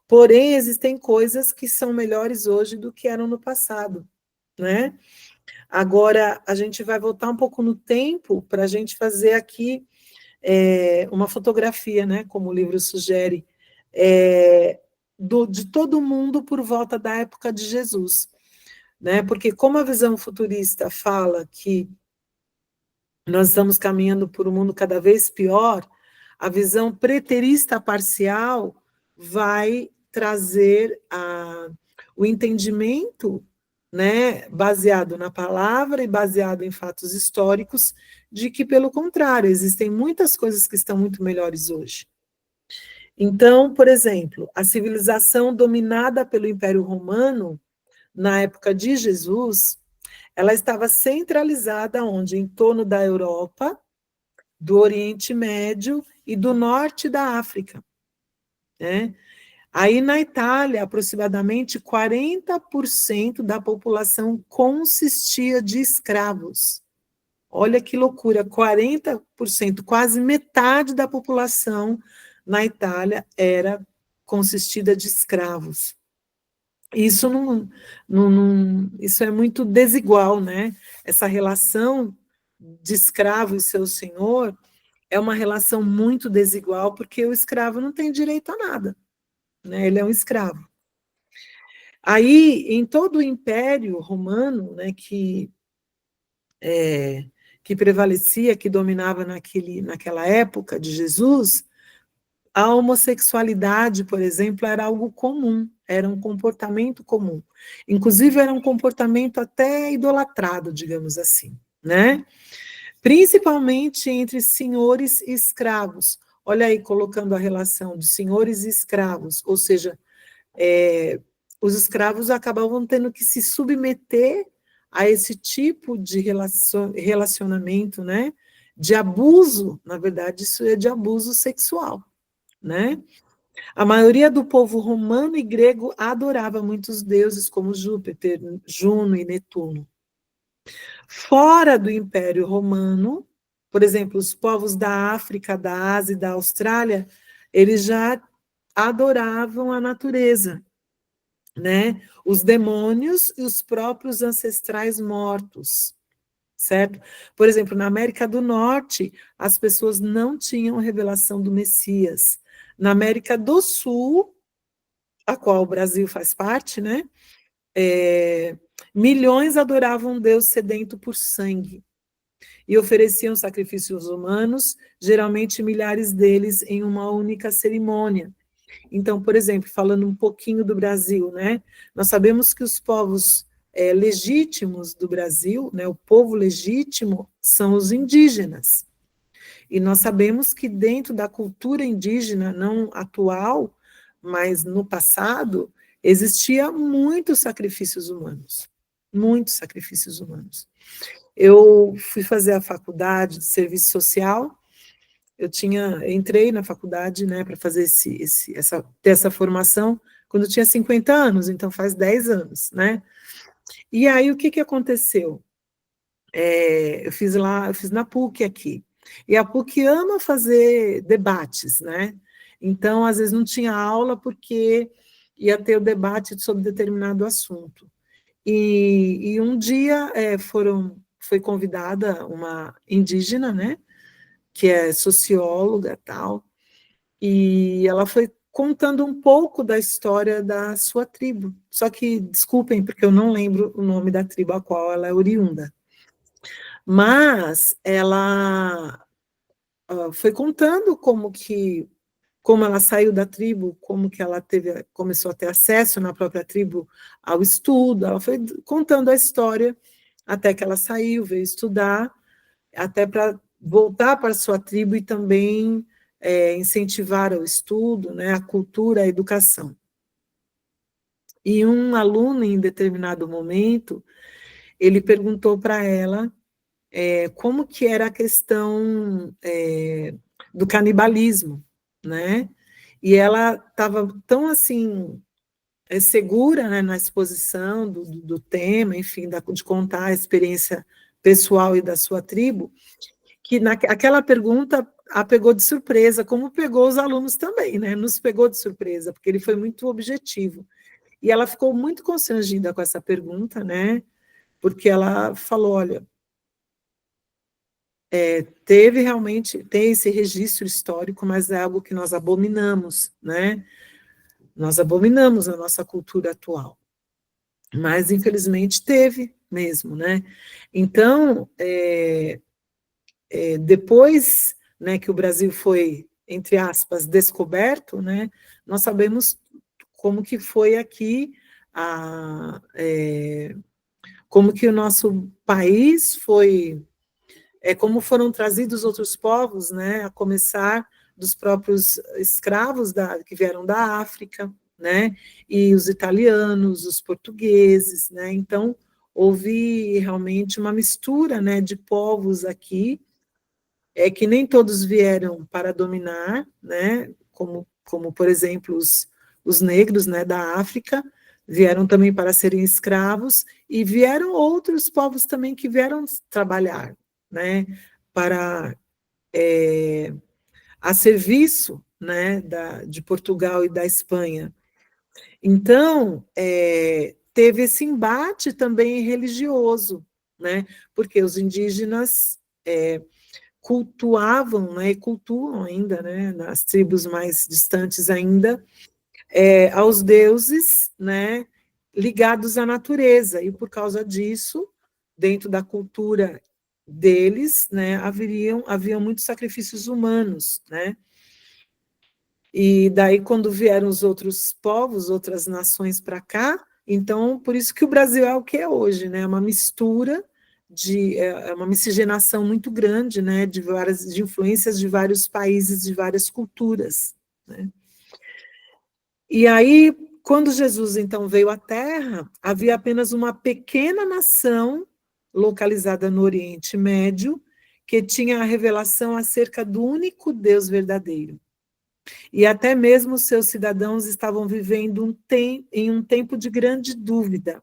Porém, existem coisas que são melhores hoje do que eram no passado, né? Agora, a gente vai voltar um pouco no tempo para a gente fazer aqui uma fotografia, né? Como o livro sugere, de todo mundo por volta da época de Jesus, né? Porque como a visão futurista fala que nós estamos caminhando por um mundo cada vez pior, a visão preterista parcial vai trazer o entendimento, né, baseado na palavra e baseado em fatos históricos, de que, pelo contrário, existem muitas coisas que estão muito melhores hoje. Então, por exemplo, a civilização dominada pelo Império Romano, na época de Jesus, ela estava centralizada onde? Em torno da Europa, do Oriente Médio e do norte da África, né? Aí na Itália, aproximadamente 40% da população consistia de escravos. Olha que loucura, 40%, quase metade da população na Itália era consistida de escravos. Isso isso é muito desigual, né? Essa relação de escravo e seu senhor é uma relação muito desigual, porque o escravo não tem direito a nada, né? Ele é um escravo. Aí, em todo o Império Romano, né, que prevalecia, que dominava naquela época de Jesus, a homossexualidade, por exemplo, era algo comum, era um comportamento comum. Inclusive, era um comportamento até idolatrado, digamos assim, né? Principalmente entre senhores e escravos. Olha aí, colocando a relação de senhores e escravos, ou seja, os escravos acabavam tendo que se submeter a esse tipo de relacionamento, né? De abuso, na verdade, isso é de abuso sexual, né? A maioria do povo romano e grego adorava muitos deuses como Júpiter, Juno e Netuno. Fora do Império Romano, por exemplo, os povos da África, da Ásia e da Austrália, eles já adoravam a natureza, né? Os demônios e os próprios ancestrais mortos, certo? Por exemplo, na América do Norte, as pessoas não tinham revelação do Messias. Na América do Sul, a qual o Brasil faz parte, né? Milhões adoravam um Deus sedento por sangue e ofereciam sacrifícios humanos, geralmente milhares deles em uma única cerimônia. Então, por exemplo, falando um pouquinho do Brasil, né? Nós sabemos que os povos legítimos do Brasil, né? O povo legítimo são os indígenas. E nós sabemos que dentro da cultura indígena, não atual, mas no passado, existia muitos sacrifícios humanos. Muitos sacrifícios humanos. Eu fui fazer a faculdade de serviço social, entrei na faculdade, né, para fazer ter essa formação quando eu tinha 50 anos, então faz 10 anos, né? E aí o que aconteceu? eu fiz na PUC aqui. E a PUC ama fazer debates, né? Então, às vezes não tinha aula porque ia ter o debate sobre determinado assunto. E um dia foi convidada uma indígena, né? Que é socióloga e tal, e ela foi contando um pouco da história da sua tribo. Só que, desculpem, porque eu não lembro o nome da tribo a qual ela é oriunda. Mas ela foi contando como ela saiu da tribo, como que ela começou a ter acesso na própria tribo ao estudo. Ela foi contando a história até que ela saiu, veio estudar, até para voltar para a sua tribo e também incentivar o estudo, né, a cultura, a educação. E um aluno, em determinado momento, ele perguntou para ela como que era a questão do canibalismo, né? E ela estava tão assim segura, né, na exposição do tema, enfim, de contar a experiência pessoal e da sua tribo, que aquela pergunta a pegou de surpresa, como pegou os alunos também, né? Nos pegou de surpresa, porque ele foi muito objetivo. E ela ficou muito constrangida com essa pergunta, né? Porque ela falou, olha, tem esse registro histórico, mas é algo que nós abominamos, né? Nós abominamos a nossa cultura atual. Mas, infelizmente, teve mesmo, né? Então, depois, né, que o Brasil foi, entre aspas, descoberto, né, nós sabemos como que foi aqui, como que o nosso país foi, como foram trazidos outros povos, né, a começar dos próprios escravos que vieram da África, né, e os italianos, os portugueses, né, então houve realmente uma mistura, né, de povos aqui, que nem todos vieram para dominar, né, como por exemplo, os negros, né, da África, vieram também para serem escravos, e vieram outros povos também que vieram trabalhar, né, para, a serviço, né, de Portugal e da Espanha. Então, teve esse embate também religioso, né, porque os indígenas cultuavam, né, e cultuam ainda, né, nas tribos mais distantes ainda, aos deuses, né, ligados à natureza, e por causa disso, dentro da cultura deles, né, haviam muitos sacrifícios humanos, né, e daí quando vieram os outros povos, outras nações para cá, então, por isso que o Brasil é o que é hoje, né, uma mistura uma miscigenação muito grande, né, de influências de vários países, de várias culturas, né. E aí, quando Jesus, então, veio à Terra, havia apenas uma pequena nação localizada no Oriente Médio, que tinha a revelação acerca do único Deus verdadeiro. E até mesmo seus cidadãos estavam vivendo em um tempo de grande dúvida.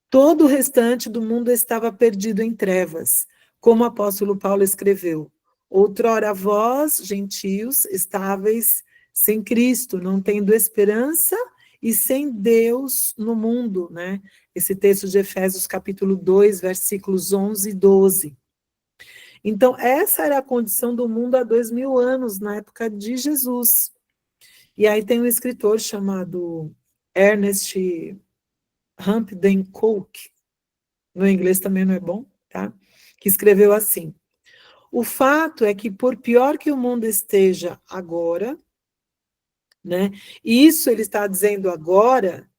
Todo o restante do mundo estava perdido em trevas, como o apóstolo Paulo escreveu. Outrora vós, gentios, estáveis sem Cristo, não tendo esperança e sem Deus no mundo, né? Esse texto de Efésios capítulo 2, versículos 11 e 12. Então, essa era a condição do mundo há 2000 anos, na época de Jesus. E aí tem um escritor chamado Ernest Hampden Coke, no inglês também não é bom, tá? Que escreveu assim: o fato é que, por pior que o mundo esteja agora, né? E isso ele está dizendo agora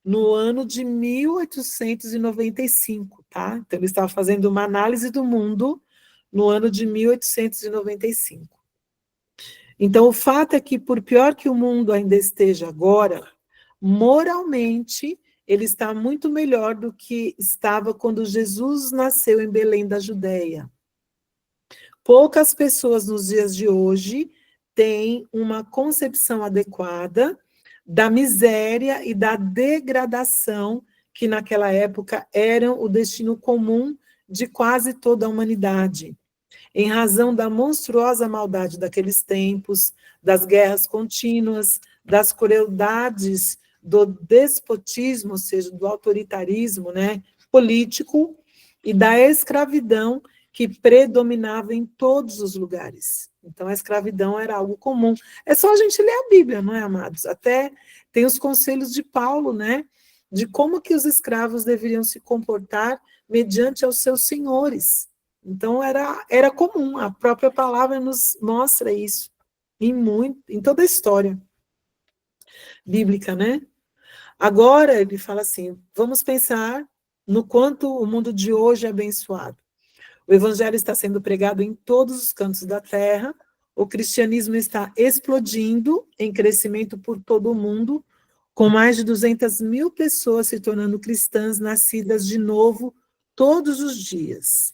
no ano de 1895, tá? Então ele estava fazendo uma análise do mundo no ano de 1895. Então o fato é que, por pior que o mundo ainda esteja agora, moralmente ele está muito melhor do que estava quando Jesus nasceu em Belém da Judéia. Poucas pessoas nos dias de hoje têm uma concepção adequada da miséria e da degradação que naquela época eram o destino comum de quase toda a humanidade, em razão da monstruosa maldade daqueles tempos, das guerras contínuas, das crueldades do despotismo, ou seja, do autoritarismo, né, político, e da escravidão que predominava em todos os lugares. Então, a escravidão era algo comum. É só a gente ler a Bíblia, não é, amados? Até tem os conselhos de Paulo, né, de como que os escravos deveriam se comportar mediante aos seus senhores. Então, era comum, a própria palavra nos mostra isso, em toda a história bíblica, né? Agora, ele fala assim, vamos pensar no quanto o mundo de hoje é abençoado. O evangelho está sendo pregado em todos os cantos da terra, o cristianismo está explodindo em crescimento por todo o mundo, com mais de 200 mil pessoas se tornando cristãs nascidas de novo todos os dias.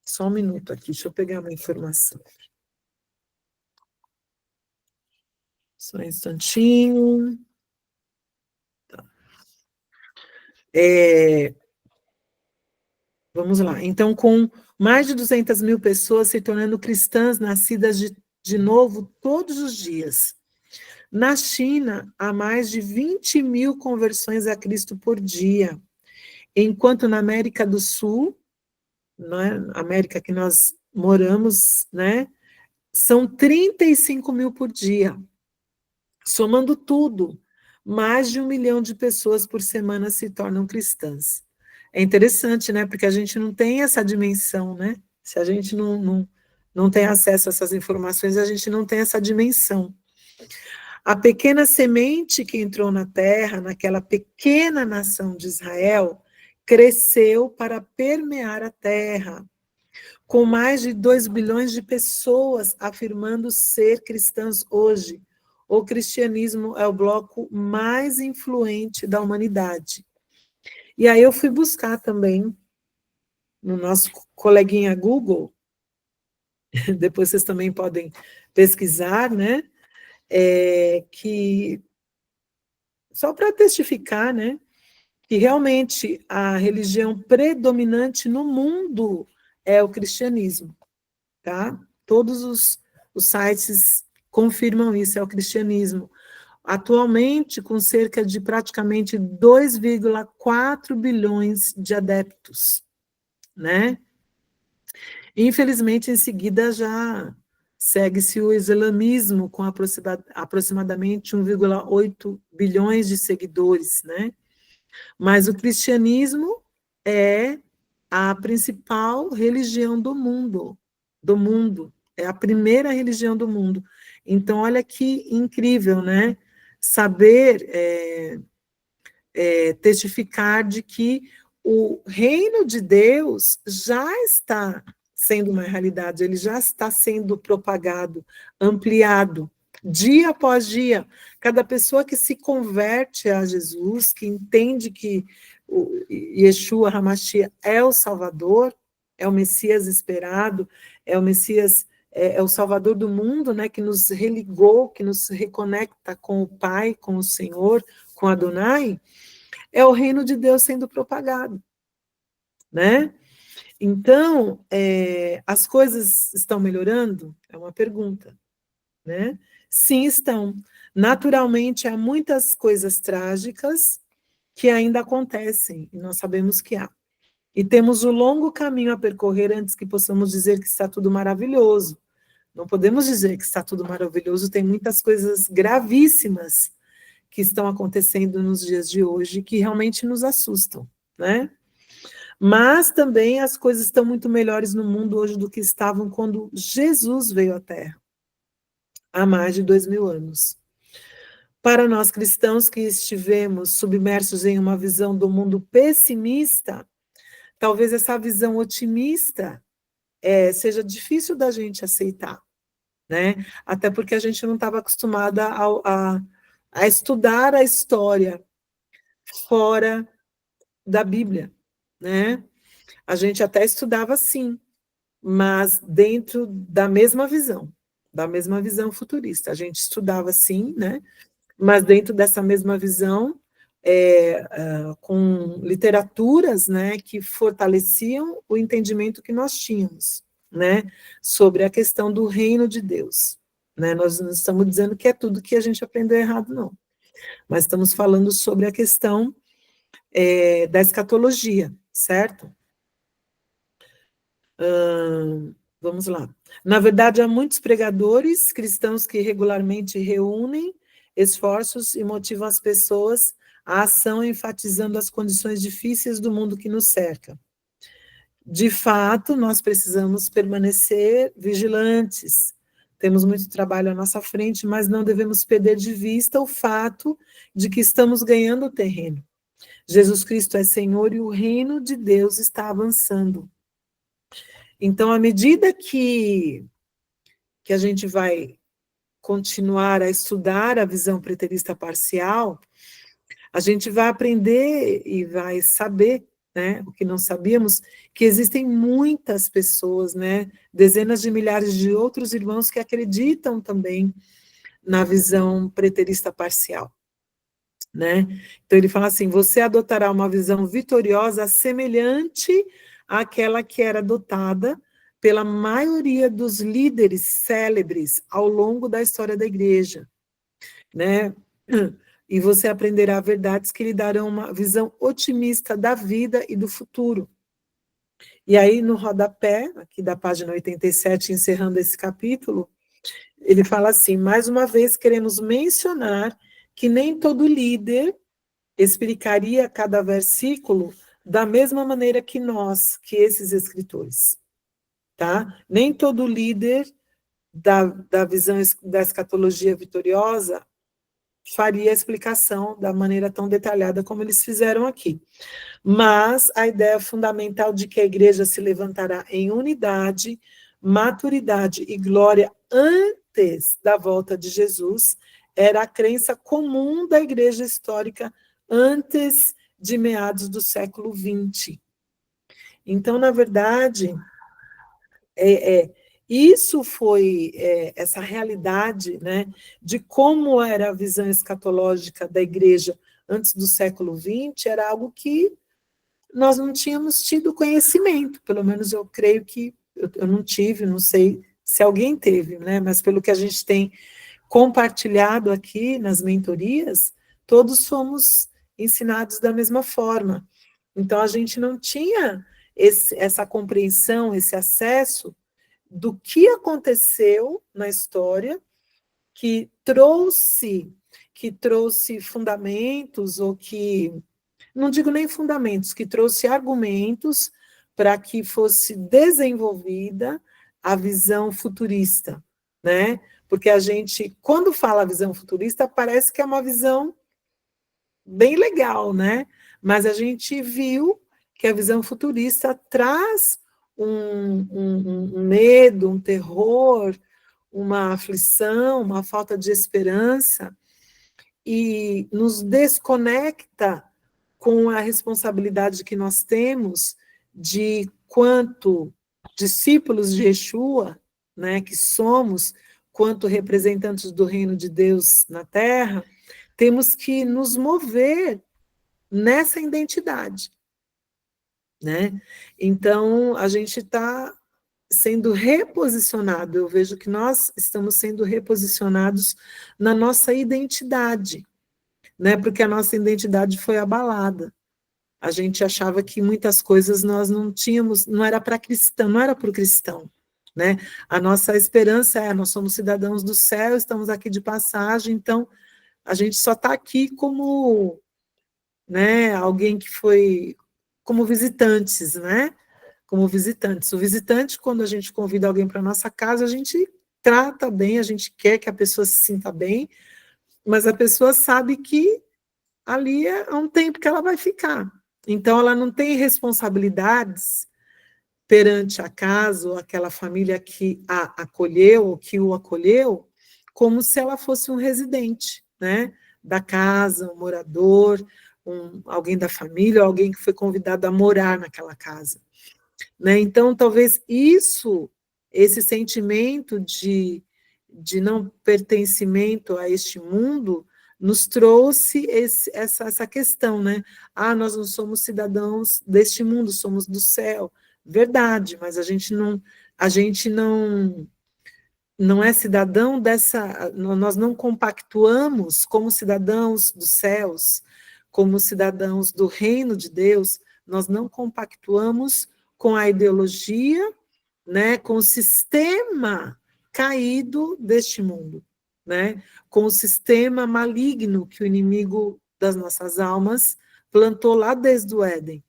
Só um minuto aqui, deixa eu pegar uma informação. Só um instantinho. Tá. Vamos lá. Então, com mais de 200 mil pessoas se tornando cristãs nascidas de novo todos os dias. Na China, há mais de 20 mil conversões a Cristo por dia, enquanto na América do Sul, né, América que nós moramos, né, são 35 mil por dia. Somando tudo, mais de 1 milhão de pessoas por semana se tornam cristãs. É interessante, né? Porque a gente não tem essa dimensão, né? Se a gente não tem acesso a essas informações, a gente não tem essa dimensão. A pequena semente que entrou na terra, naquela pequena nação de Israel, cresceu para permear a terra, com mais de 2 bilhões de pessoas afirmando ser cristãs hoje. O cristianismo é o bloco mais influente da humanidade. E aí eu fui buscar também, no nosso coleguinha Google, depois vocês também podem pesquisar, né? Que só para testificar, né? Que realmente a religião predominante no mundo é o cristianismo, tá? Todos os sites confirmam isso, é o cristianismo. Atualmente, com cerca de praticamente 2,4 bilhões de adeptos, né? Infelizmente, em seguida, já segue-se o islamismo, com aproximadamente 1,8 bilhões de seguidores, né? Mas o cristianismo é a principal religião do mundo, é a primeira religião do mundo. Então, olha que incrível, né? Saber testificar de que o reino de Deus já está sendo uma realidade, ele já está sendo propagado, ampliado, dia após dia. Cada pessoa que se converte a Jesus, que entende que o Yeshua HaMashiach é o Salvador, é o Messias esperado, é o Messias, é o Salvador do mundo, né, que nos religou, que nos reconecta com o Pai, com o Senhor, com Adonai, é o reino de Deus sendo propagado, né? Então, as coisas estão melhorando? É uma pergunta, né? Sim, estão. Naturalmente, há muitas coisas trágicas que ainda acontecem, e nós sabemos que há. E temos um longo caminho a percorrer antes que possamos dizer que está tudo maravilhoso. Não podemos dizer que está tudo maravilhoso, tem muitas coisas gravíssimas que estão acontecendo nos dias de hoje que realmente nos assustam, né? Mas também as coisas estão muito melhores no mundo hoje do que estavam quando Jesus veio à Terra, há mais de 2000 anos. Para nós cristãos que estivemos submersos em uma visão do mundo pessimista, talvez essa visão otimista seja difícil da gente aceitar, né? Até porque a gente não estava acostumada a estudar a história fora da Bíblia, né? A gente até estudava sim, mas dentro da mesma visão futurista. A gente estudava sim, né? Mas dentro dessa mesma visão, com literaturas, né, que fortaleciam o entendimento que nós tínhamos, né, sobre a questão do reino de Deus. Né? Nós não estamos dizendo que é tudo que a gente aprendeu errado, não. Mas estamos falando sobre a questão da escatologia, certo? Vamos lá. Na verdade, há muitos pregadores cristãos que regularmente reúnem esforços e motivam as pessoas à ação, enfatizando as condições difíceis do mundo que nos cerca. De fato, nós precisamos permanecer vigilantes. Temos muito trabalho à nossa frente, mas não devemos perder de vista o fato de que estamos ganhando terreno. Jesus Cristo é Senhor e o reino de Deus está avançando. Então, à medida que a gente vai continuar a estudar a visão preterista parcial, a gente vai aprender e vai saber, né, o que não sabíamos, que existem muitas pessoas, né, dezenas de milhares de outros irmãos que acreditam também na visão preterista parcial. Né? Então ele fala assim, você adotará uma visão vitoriosa semelhante àquela que era adotada pela maioria dos líderes célebres ao longo da história da igreja, né? E você aprenderá verdades que lhe darão uma visão otimista da vida e do futuro. E aí, no rodapé, aqui da página 87, encerrando esse capítulo, ele fala assim, mais uma vez queremos mencionar que nem todo líder explicaria cada versículo da mesma maneira que nós, que esses escritores, tá? Nem todo líder da visão da escatologia vitoriosa faria a explicação da maneira tão detalhada como eles fizeram aqui. Mas a ideia fundamental de que a igreja se levantará em unidade, maturidade e glória antes da volta de Jesus era a crença comum da igreja histórica antes de meados do século XX. Então, na verdade, isso foi essa realidade, né, de como era a visão escatológica da igreja antes do século XX, era algo que nós não tínhamos tido conhecimento, pelo menos eu creio que eu não tive, não sei se alguém teve, né, mas pelo que a gente tem compartilhado aqui nas mentorias, todos fomos ensinados da mesma forma. Então, a gente não tinha essa compreensão, esse acesso do que aconteceu na história que trouxe fundamentos, ou que, não digo nem fundamentos, que trouxe argumentos para que fosse desenvolvida a visão futurista, né? Porque a gente, quando fala visão futurista, parece que é uma visão bem legal, né? Mas a gente viu que a visão futurista traz um medo, um terror, uma aflição, uma falta de esperança, e nos desconecta com a responsabilidade que nós temos de, quanto discípulos de Yeshua, né, que somos, quanto representantes do reino de Deus na Terra, temos que nos mover nessa identidade, né? Então, a gente está sendo reposicionado, eu vejo que nós estamos sendo reposicionados na nossa identidade, né? Porque a nossa identidade foi abalada. A gente achava que muitas coisas nós não tínhamos, não era para cristão, não era para o cristão, né? A nossa esperança nós somos cidadãos do céu, estamos aqui de passagem, então a gente só está aqui como, né, alguém que foi, como visitantes, né? Como visitantes. O visitante, quando a gente convida alguém para a nossa casa, a gente trata bem, a gente quer que a pessoa se sinta bem, mas a pessoa sabe que ali é um tempo que ela vai ficar. Então, ela não tem responsabilidades perante a casa ou aquela família que a acolheu ou que o acolheu, como se ela fosse um residente, né, da casa, um morador, alguém da família, ou alguém que foi convidado a morar naquela casa. Né? Então, talvez esse sentimento de não pertencimento a este mundo, nos trouxe essa questão, né? Ah, nós não somos cidadãos deste mundo, somos do céu. Verdade, mas a gente não é cidadão nós não compactuamos como cidadãos dos céus, como cidadãos do reino de Deus, nós não compactuamos com a ideologia, né, com o sistema caído deste mundo, né, com o sistema maligno que o inimigo das nossas almas plantou lá desde o Éden,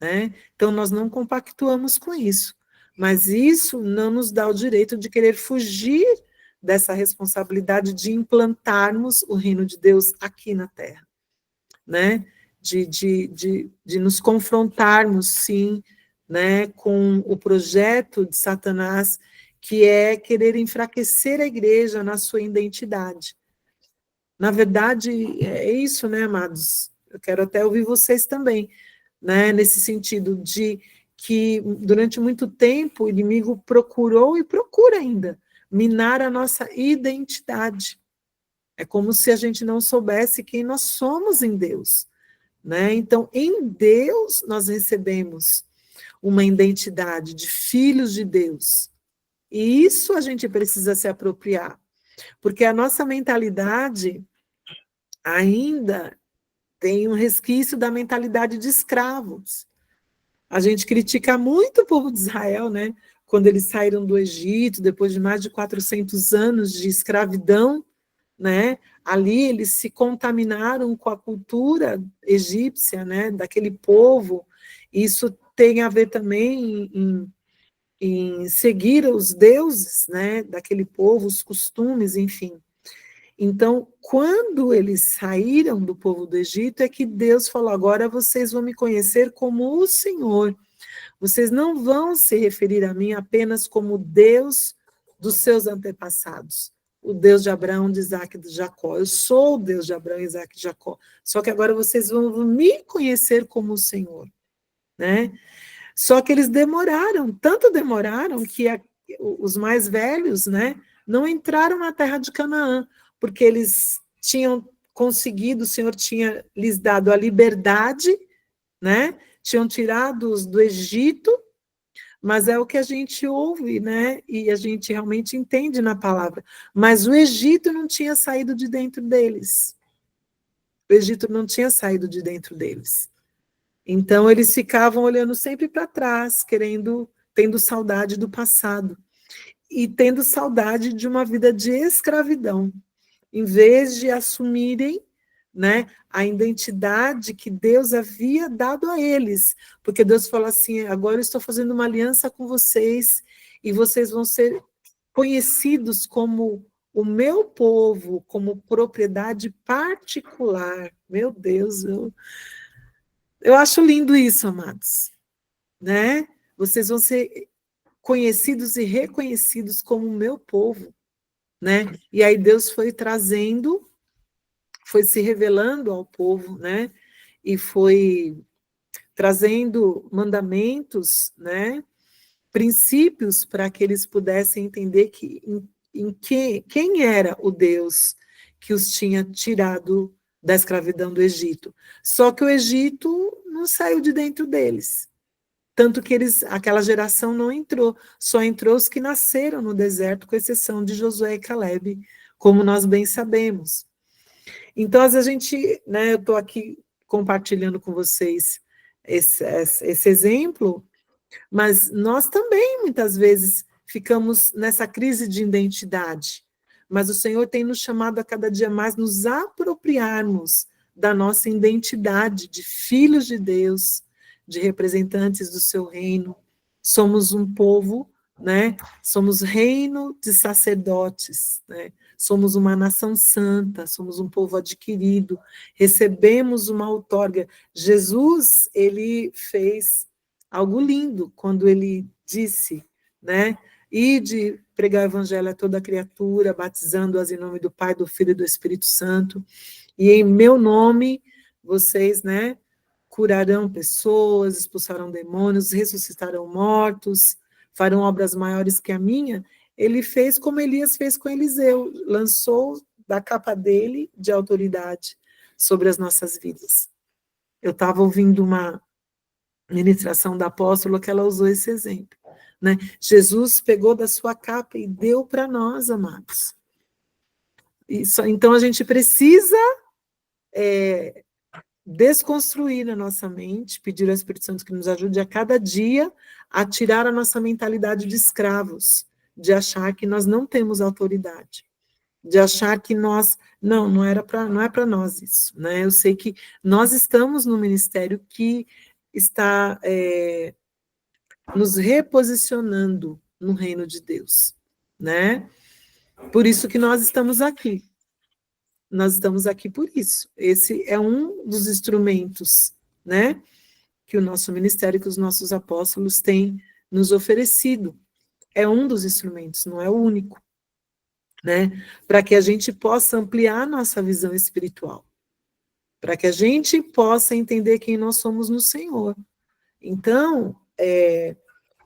né? Então nós não compactuamos com isso, mas isso não nos dá o direito de querer fugir dessa responsabilidade de implantarmos o reino de Deus aqui na Terra, né? De nos confrontarmos, sim, né, com o projeto de Satanás, que é querer enfraquecer a igreja na sua identidade. Na verdade, é isso, né, amados? Eu quero até ouvir vocês também, né, nesse sentido de que, durante muito tempo, o inimigo procurou e procura ainda minar a nossa identidade. É como se a gente não soubesse quem nós somos em Deus, né? Então, em Deus, nós recebemos uma identidade de filhos de Deus. E isso a gente precisa se apropriar, porque a nossa mentalidade ainda tem um resquício da mentalidade de escravos. A gente critica muito o povo de Israel, né? Quando eles saíram do Egito, depois de mais de 400 anos de escravidão, né? Ali eles se contaminaram com a cultura egípcia, né? Daquele povo. Isso tem a ver também em seguir os deuses, né? Daquele povo, os costumes, enfim. Então, quando eles saíram do povo do Egito, é que Deus falou: agora vocês vão me conhecer como o Senhor. Vocês não vão se referir a mim apenas como Deus dos seus antepassados, o Deus de Abraão, de Isaac e de Jacó. Eu sou o Deus de Abraão, Isaac e Jacó. Só que agora vocês vão me conhecer como o Senhor, né? Só que eles demoraram, tanto demoraram que os mais velhos, né, não entraram na terra de Canaã, porque eles tinham conseguido, o Senhor tinha lhes dado a liberdade, né? Tinham tirado-os do Egito, mas é o que a gente ouve, né? E a gente realmente entende na palavra. Mas o Egito não tinha saído de dentro deles. O Egito não tinha saído de dentro deles. Então eles ficavam olhando sempre para trás, tendo saudade do passado e tendo saudade de uma vida de escravidão, em vez de assumirem, né, a identidade que Deus havia dado a eles, porque Deus falou assim: agora eu estou fazendo uma aliança com vocês e vocês vão ser conhecidos como o meu povo, como propriedade particular. Meu Deus, eu acho lindo isso, amados, né? Vocês vão ser conhecidos e reconhecidos como o meu povo, né? E aí Deus foi trazendo, foi se revelando ao povo, né? E foi trazendo mandamentos, né? Princípios para que eles pudessem entender quem era o Deus que os tinha tirado da escravidão do Egito. Só que o Egito não saiu de dentro deles. Tanto que aquela geração não entrou, só entrou os que nasceram no deserto, com exceção de Josué e Calebe, como nós bem sabemos. Então, às vezes a gente, né, eu estou aqui compartilhando com vocês esse exemplo, mas nós também, muitas vezes, ficamos nessa crise de identidade. Mas o Senhor tem nos chamado a cada dia mais nos apropriarmos da nossa identidade de filhos de Deus, de representantes do seu reino. Somos um povo, né? Somos reino de sacerdotes, né? Somos uma nação santa, somos um povo adquirido, recebemos uma outorga. Jesus, ele fez algo lindo quando ele disse, né? Ide pregar o evangelho a toda criatura, batizando-as em nome do Pai, do Filho e do Espírito Santo, e em meu nome vocês, né, curarão pessoas, expulsarão demônios, ressuscitarão mortos, farão obras maiores que a minha. Ele fez como Elias fez com Eliseu, lançou da capa dele de autoridade sobre as nossas vidas. Eu estava ouvindo uma ministração da apóstola que ela usou esse exemplo, né? Jesus pegou da sua capa e deu para nós, amados. Então a gente precisa desconstruir na nossa mente, pedir ao Espírito Santo que nos ajude a cada dia a tirar a nossa mentalidade de escravos, de achar que nós não temos autoridade, de achar que nós não é para nós isso, né? Eu sei que nós estamos no ministério que está nos reposicionando no reino de Deus, né? Por isso que nós estamos aqui. Nós estamos aqui por isso. Esse é um dos instrumentos, né, que o nosso ministério, que os nossos apóstolos têm nos oferecido. É um dos instrumentos, não é o único, né, para que a gente possa ampliar nossa visão espiritual, para que a gente possa entender quem nós somos no Senhor. Então,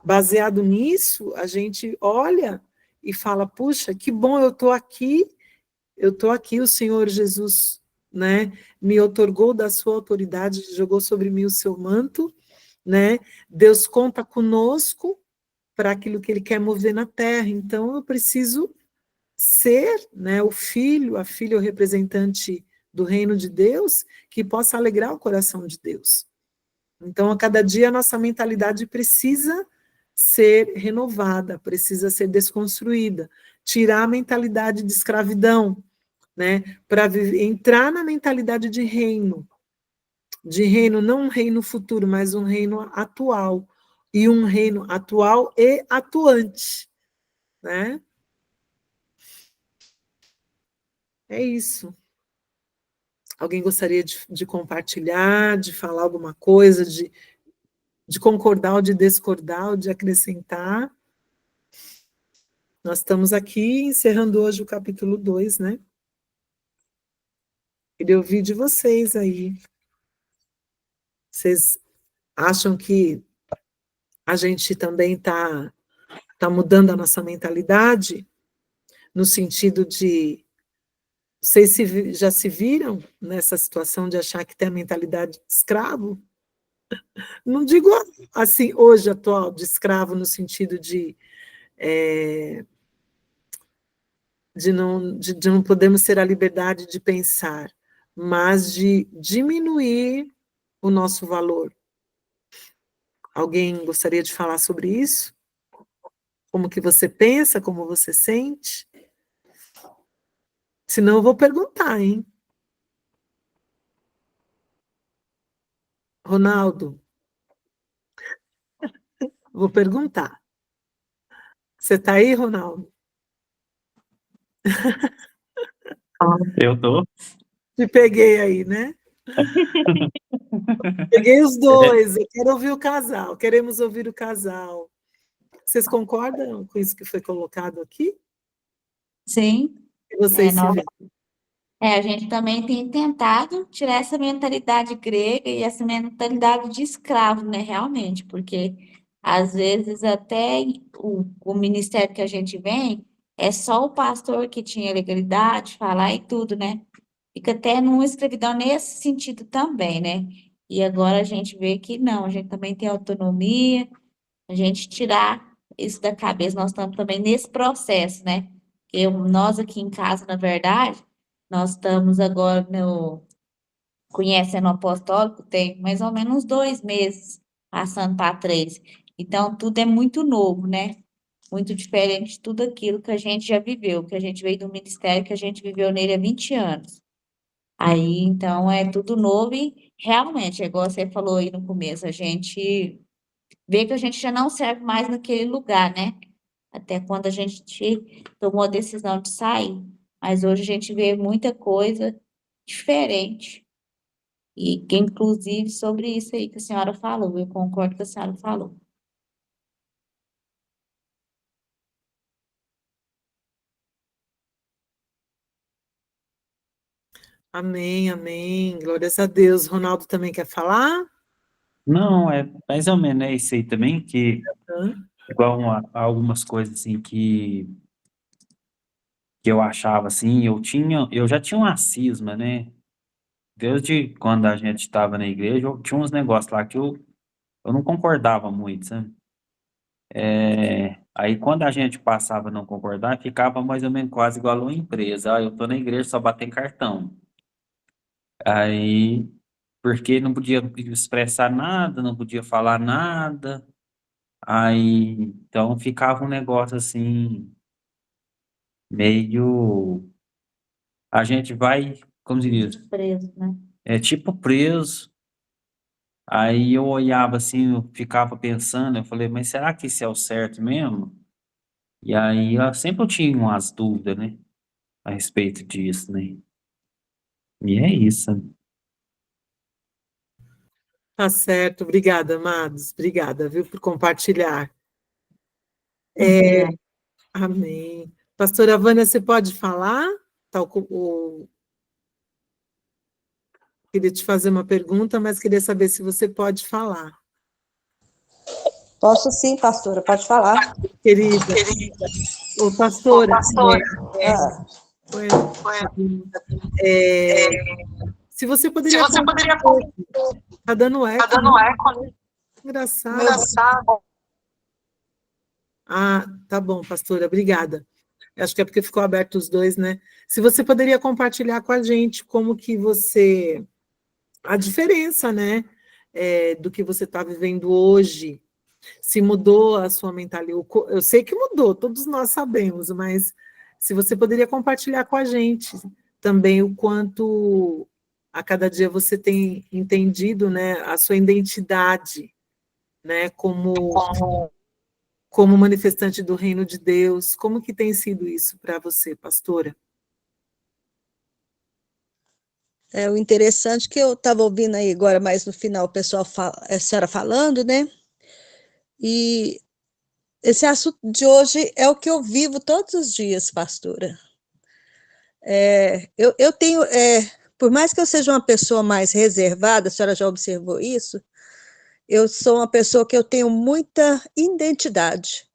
baseado nisso, a gente olha e fala, puxa, que bom eu estou aqui, o Senhor Jesus, né, me outorgou da sua autoridade, jogou sobre mim o seu manto, né, Deus conta conosco para aquilo que Ele quer mover na terra, então eu preciso ser, né, o filho, a filha, o representante do reino de Deus, que possa alegrar o coração de Deus. Então, a cada dia, a nossa mentalidade precisa ser renovada, precisa ser desconstruída, tirar a mentalidade de escravidão, né, para entrar na mentalidade de reino, não um reino futuro, mas um reino atual, e um reino atual e atuante, né? É isso. Alguém gostaria de compartilhar, de falar alguma coisa, de concordar ou de discordar, ou de acrescentar? Nós estamos aqui encerrando hoje o capítulo 2, né? Queria ouvir de vocês aí. Vocês acham que a gente também está mudando a nossa mentalidade? No sentido de... Vocês já se viram nessa situação de achar que tem a mentalidade de escravo? Não digo assim, hoje, atual, de escravo, no sentido de não podemos ter a liberdade de pensar, mas de diminuir o nosso valor. Alguém gostaria de falar sobre isso? Como que você pensa, como você sente? Senão eu vou perguntar, hein? Ronaldo, vou perguntar. Você está aí, Ronaldo? Eu tô. Te peguei aí, né? Peguei os dois, eu quero ouvir o casal, queremos ouvir o casal. Vocês concordam com isso que foi colocado aqui? Sim. Vocês se veem? A gente também tem tentado tirar essa mentalidade grega e essa mentalidade de escravo, né, realmente, porque às vezes até o ministério que a gente vem é só o pastor que tinha legalidade, falar e tudo, né? Fica até numa escravidão nesse sentido também, né? E agora a gente vê que não, a gente também tem autonomia, a gente tirar isso da cabeça, nós estamos também nesse processo, né? Nós aqui em casa, na verdade, nós estamos agora conhecendo o apostólico, tem mais ou menos 2 meses, passando para 3. Então, tudo é muito novo, né? Muito diferente de tudo aquilo que a gente já viveu, que a gente veio do ministério, que a gente viveu nele há 20 anos. Aí, então, é tudo novo e, realmente, é igual você falou aí no começo, a gente vê que a gente já não serve mais naquele lugar, né? Até quando a gente tomou a decisão de sair. Mas hoje a gente vê muita coisa diferente. E que, inclusive, sobre isso aí que a senhora falou, eu concordo com o que a senhora falou. Amém, amém. Glórias a Deus. Ronaldo também quer falar? Não, é mais ou menos isso aí também, que Hã? igual algumas coisas assim que eu achava assim, eu já tinha uma cisma, né? Desde quando a gente estava na igreja, eu tinha uns negócios lá que eu não concordava muito, sabe? Aí quando a gente passava a não concordar, ficava mais ou menos quase igual a uma empresa. Ah, eu tô na igreja só bater cartão. Aí, porque não podia expressar nada, não podia falar nada. Aí, então ficava um negócio assim, meio. A gente vai, como se diz, Preso, né? é tipo preso. Aí eu olhava assim, eu ficava pensando, eu falei, mas será que isso é o certo mesmo? E aí eu sempre tinha umas dúvidas, né, a respeito disso, né? E é isso. Tá certo, obrigada, amados. Obrigada, viu, por compartilhar. Amém. Amém. Pastora Vânia, você pode falar? Tá, queria te fazer uma pergunta, mas queria saber se você pode falar. Posso sim, pastora, pode falar. Querida, ô pastora, Ah, foi- é, se você poderia falar um pouco, tá dando eco, né? Engraçado. Ah, tá bom, pastora, obrigada. Acho que é porque ficou aberto os dois, né? Se você poderia compartilhar com a gente como que você, a diferença, né, do que você está vivendo hoje, se mudou a sua mentalidade. Eu sei que mudou, todos nós sabemos, mas se você poderia compartilhar com a gente também o quanto a cada dia você tem entendido, né, a sua identidade, né, como manifestante do reino de Deus. Como que tem sido isso para você, pastora? o interessante que eu estava ouvindo aí agora, mais no final, o pessoal, a senhora falando, né? E esse assunto de hoje é o que eu vivo todos os dias, pastora. Eu tenho, por mais que eu seja uma pessoa mais reservada, a senhora já observou isso, eu sou uma pessoa que eu tenho muita identidade.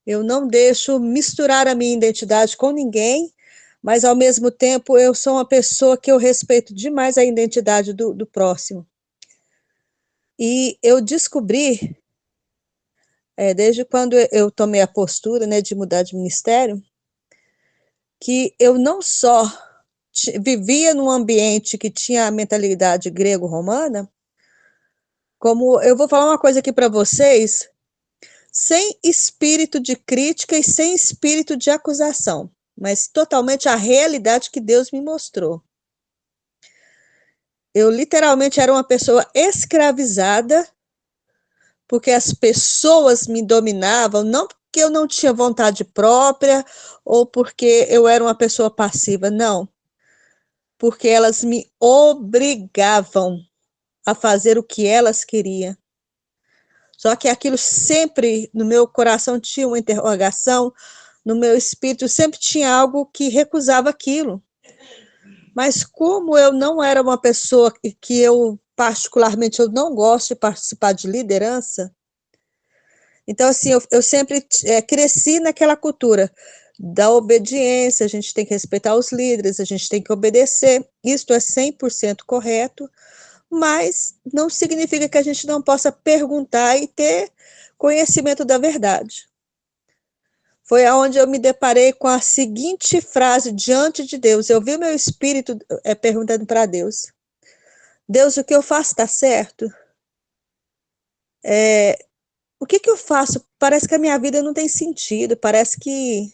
Eu não deixo misturar a minha identidade com ninguém, mas ao mesmo tempo eu sou uma pessoa que eu respeito demais a identidade do próximo. E eu descobri, desde quando eu tomei a postura, né, de mudar de ministério, que eu não só vivia num ambiente que tinha a mentalidade grego-romana, como eu vou falar uma coisa aqui para vocês, sem espírito de crítica e sem espírito de acusação, mas totalmente a realidade que Deus me mostrou. Eu literalmente era uma pessoa escravizada, porque as pessoas me dominavam, não porque eu não tinha vontade própria ou porque eu era uma pessoa passiva, não. Porque elas me obrigavam a fazer o que elas queriam. Só que aquilo sempre, no meu coração, tinha uma interrogação, no meu espírito sempre tinha algo que recusava aquilo. Mas como eu não era uma pessoa que eu, particularmente, eu não gosto de participar de liderança, então, assim, eu sempre cresci naquela cultura da obediência, a gente tem que respeitar os líderes, a gente tem que obedecer, isto é 100% correto, mas não significa que a gente não possa perguntar e ter conhecimento da verdade. Foi aonde eu me deparei com a seguinte frase diante de Deus. Eu vi o meu espírito perguntando para Deus: Deus, o que eu faço está certo? O que eu faço? Parece que a minha vida não tem sentido, parece que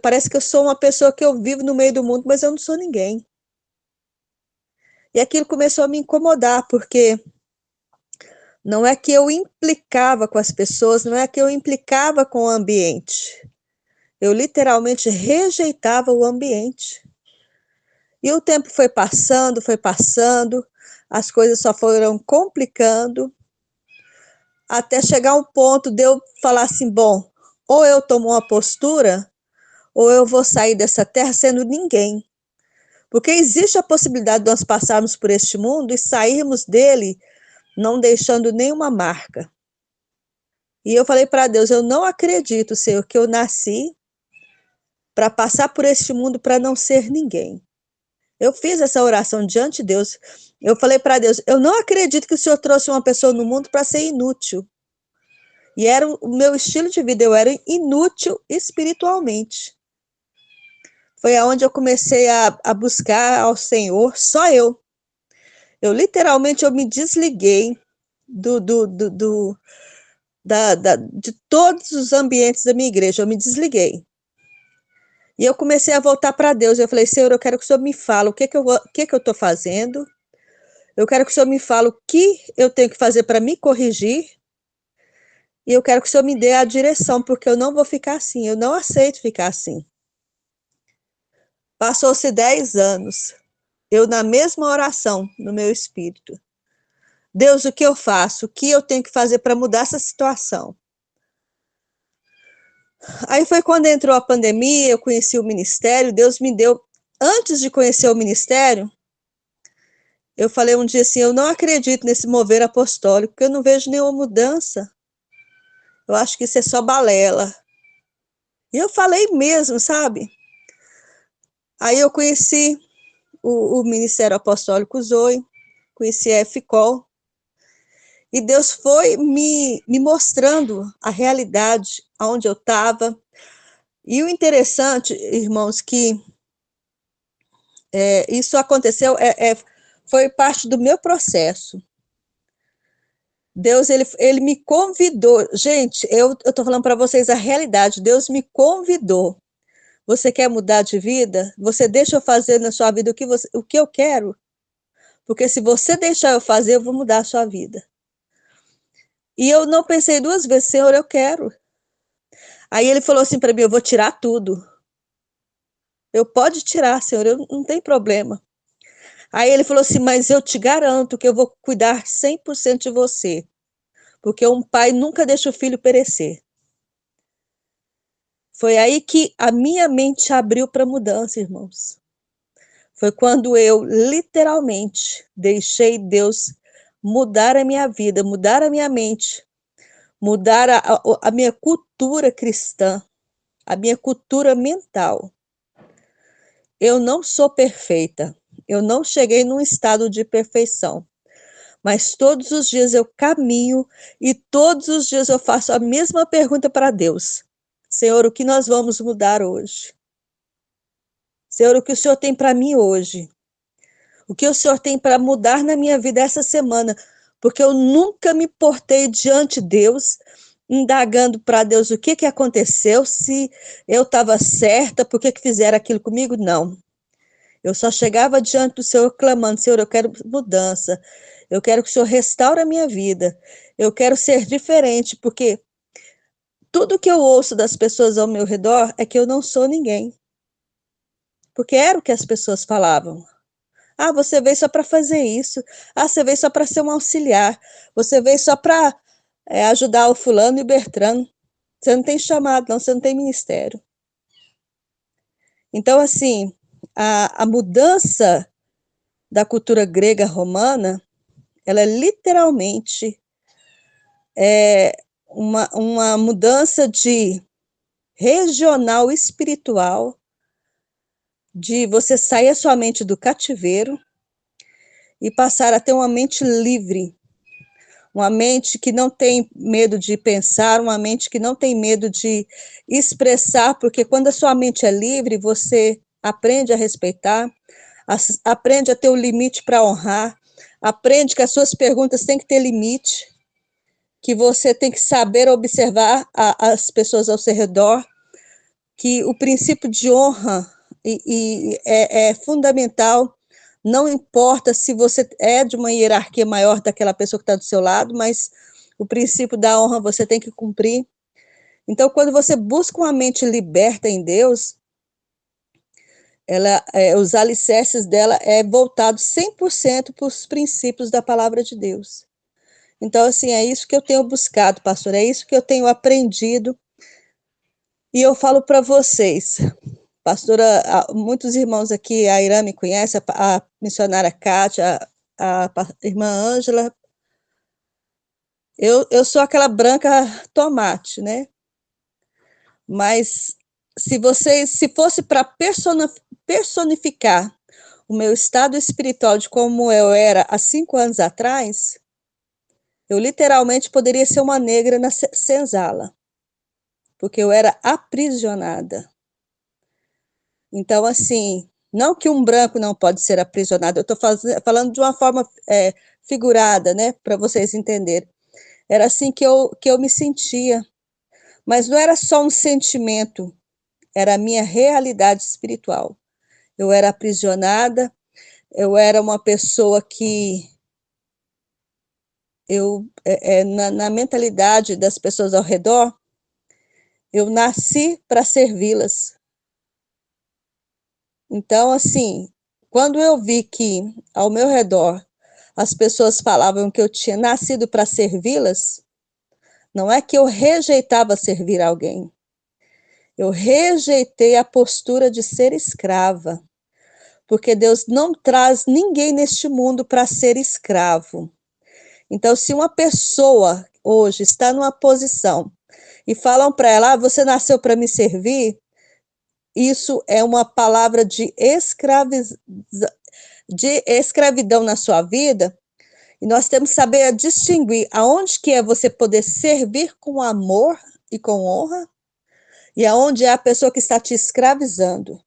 parece que eu sou uma pessoa que eu vivo no meio do mundo, mas eu não sou ninguém. E aquilo começou a me incomodar, porque não é que eu implicava com as pessoas, não é que eu implicava com o ambiente. Eu literalmente rejeitava o ambiente. E o tempo foi passando, as coisas só foram complicando, até chegar um ponto de eu falar assim, bom, ou eu tomo uma postura, ou eu vou sair dessa terra sendo ninguém. Porque existe a possibilidade de nós passarmos por este mundo e sairmos dele não deixando nenhuma marca. E eu falei para Deus, eu não acredito, Senhor, que eu nasci para passar por este mundo para não ser ninguém. Eu fiz essa oração diante de Deus. Eu falei para Deus, eu não acredito que o Senhor trouxe uma pessoa no mundo para ser inútil. E era o meu estilo de vida, eu era inútil espiritualmente. Foi aonde eu comecei a buscar ao Senhor, só eu. Eu me desliguei de todos os ambientes da minha igreja, eu me desliguei. E eu comecei a voltar para Deus. Eu falei, Senhor, eu quero que o Senhor me fale o que eu estou fazendo. Eu quero que o Senhor me fale o que eu tenho que fazer para me corrigir. E eu quero que o Senhor me dê a direção, porque eu não vou ficar assim. Eu não aceito ficar assim. Passou-se 10 anos. Eu na mesma oração, no meu espírito. Deus, o que eu faço? O que eu tenho que fazer para mudar essa situação? Aí foi quando entrou a pandemia, eu conheci o ministério, Deus me deu, antes de conhecer o ministério, eu falei um dia assim, eu não acredito nesse mover apostólico, porque eu não vejo nenhuma mudança. Eu acho que isso é só balela. E eu falei mesmo, sabe? Aí eu conheci o Ministério Apostólico Zoe, conheci a FCOL, e Deus foi me mostrando a realidade, onde eu estava. E o interessante, irmãos, que isso aconteceu, foi parte do meu processo. Deus, ele me convidou. Gente, eu estou falando para vocês a realidade. Deus me convidou. Você quer mudar de vida? Você deixa eu fazer na sua vida o que eu quero? Porque se você deixar eu fazer, eu vou mudar a sua vida. E eu não pensei duas vezes, Senhor, eu quero. Aí ele falou assim para mim, eu vou tirar tudo. Eu pode tirar, Senhor, eu não tem problema. Aí ele falou assim, mas eu te garanto que eu vou cuidar 100% de você. Porque um pai nunca deixa o filho perecer. Foi aí que a minha mente abriu para mudança, irmãos. Foi quando eu, literalmente, deixei Deus mudar a minha vida, mudar a minha mente, mudar a minha cultura cristã, a minha cultura mental. Eu não sou perfeita, eu não cheguei num estado de perfeição, mas todos os dias eu caminho e todos os dias eu faço a mesma pergunta para Deus. Senhor, o que nós vamos mudar hoje? Senhor, o que o Senhor tem para mim hoje? O que o Senhor tem para mudar na minha vida essa semana? Porque eu nunca me portei diante de Deus, indagando para Deus o que aconteceu, se eu estava certa, por que fizeram aquilo comigo? Não. Eu só chegava diante do Senhor clamando, Senhor, eu quero mudança, eu quero que o Senhor restaure a minha vida, eu quero ser diferente, porque tudo que eu ouço das pessoas ao meu redor é que eu não sou ninguém. Porque era o que as pessoas falavam. Ah, você veio só para fazer isso. Ah, você veio só para ser um auxiliar. Você veio só para ajudar o fulano e o Bertrano. Você não tem chamado, não, você não tem ministério. Então, assim, a mudança da cultura grega romana, ela é literalmente uma mudança de regional espiritual, de você sair a sua mente do cativeiro e passar a ter uma mente livre, uma mente que não tem medo de pensar, uma mente que não tem medo de expressar, porque quando a sua mente é livre, você aprende a respeitar, aprende a ter o limite para honrar, aprende que as suas perguntas têm que ter limite, que você tem que saber observar as pessoas ao seu redor, que o princípio de honra é fundamental, não importa se você é de uma hierarquia maior daquela pessoa que está do seu lado, mas o princípio da honra você tem que cumprir. Então, quando você busca uma mente liberta em Deus, os alicerces dela é voltado 100% para os princípios da palavra de Deus. Então, assim, é isso que eu tenho buscado, pastor, é isso que eu tenho aprendido. E eu falo para vocês, pastora, muitos irmãos aqui, a Irã me conhece, a missionária Kátia, a irmã Ângela, eu sou aquela branca tomate, né? Mas se fosse para personificar o meu estado espiritual de como eu era há 5 anos atrás, eu literalmente poderia ser uma negra na senzala, porque eu era aprisionada. Então, assim, não que um branco não pode ser aprisionado, eu estou falando de uma forma figurada, né, para vocês entenderem. Era assim que eu me sentia, mas não era só um sentimento, era a minha realidade espiritual. Eu era aprisionada, eu era uma pessoa que na mentalidade das pessoas ao redor, eu nasci para servi-las. Então, assim, quando eu vi que ao meu redor as pessoas falavam que eu tinha nascido para servi-las, não é que eu rejeitava servir alguém, eu rejeitei a postura de ser escrava, porque Deus não traz ninguém neste mundo para ser escravo. Então, se uma pessoa hoje está numa posição e falam para ela, você nasceu para me servir, isso é uma palavra de escravidão na sua vida, e nós temos que saber distinguir aonde que é você poder servir com amor e com honra, e aonde é a pessoa que está te escravizando.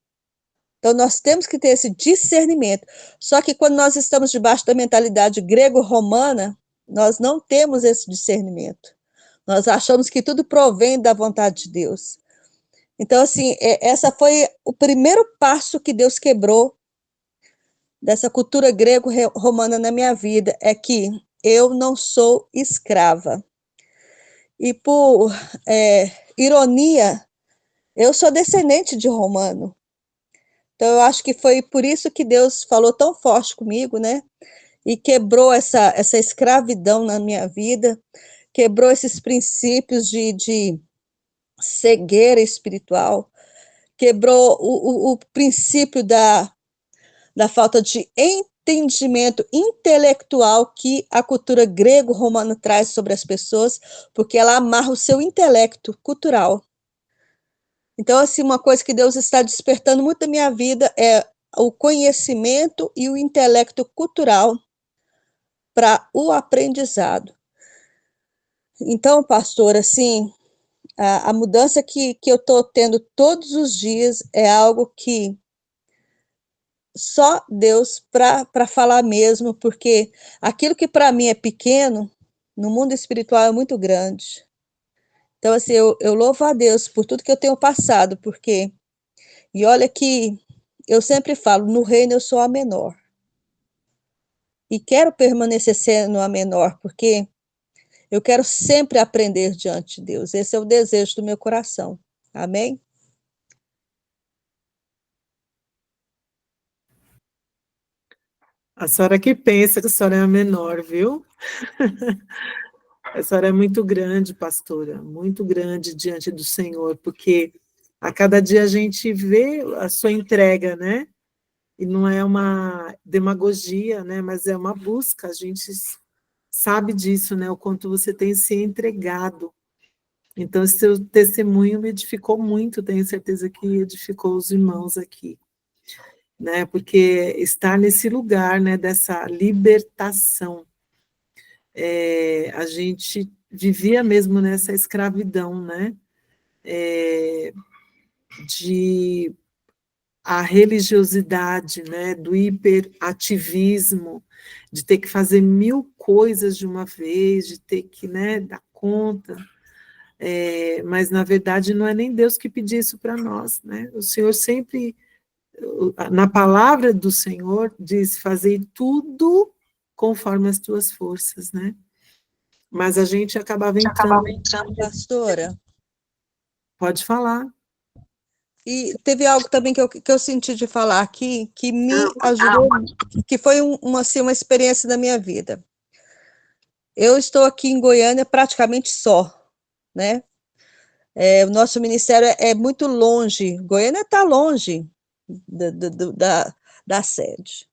Então, nós temos que ter esse discernimento. Só que quando nós estamos debaixo da mentalidade grego-romana, nós não temos esse discernimento. Nós achamos que tudo provém da vontade de Deus. Então, assim, essa foi o primeiro passo que Deus quebrou dessa cultura grego-romana na minha vida, é que eu não sou escrava. E por ironia, eu sou descendente de romano. Então, eu acho que foi por isso que Deus falou tão forte comigo, né? E quebrou essa escravidão na minha vida, quebrou esses princípios de cegueira espiritual, quebrou o princípio da falta de entendimento intelectual que a cultura grego-romana traz sobre as pessoas, porque ela amarra o seu intelecto cultural. Então, assim, uma coisa que Deus está despertando muito na minha vida é o conhecimento e o intelecto cultural para o aprendizado. Então, pastor, assim, a mudança que eu estou tendo todos os dias é algo que só Deus para falar mesmo, porque aquilo que para mim é pequeno, no mundo espiritual é muito grande. Então, assim, eu louvo a Deus por tudo que eu tenho passado, porque, e olha que eu sempre falo, no reino eu sou a menor. E quero permanecer sendo a menor, porque eu quero sempre aprender diante de Deus. Esse é o desejo do meu coração. Amém? A senhora que pensa que a senhora é a menor, viu? A senhora é muito grande, pastora, muito grande diante do Senhor, porque a cada dia a gente vê a sua entrega, né? E não é uma demagogia, né? Mas é uma busca, a gente sabe disso, né? O quanto você tem se entregado. Então, esse seu testemunho me edificou muito, tenho certeza que edificou os irmãos aqui, né? Porque estar nesse lugar, né, dessa libertação, a gente vivia mesmo nessa escravidão, né? De a religiosidade, né, do hiperativismo, de ter que fazer 1000 coisas de uma vez, de ter que, né, dar conta, mas na verdade não é nem Deus que pediu isso para nós, né? O Senhor sempre, na palavra do Senhor, diz: fazei tudo conforme as tuas forças, né? Mas a gente acabava entrando. Pastora, Pode falar. e teve algo também que eu senti de falar aqui, que me ajudou, que foi assim, uma experiência da minha vida. Eu estou aqui em Goiânia praticamente só, né? O nosso ministério é muito longe, Goiânia está longe da sede.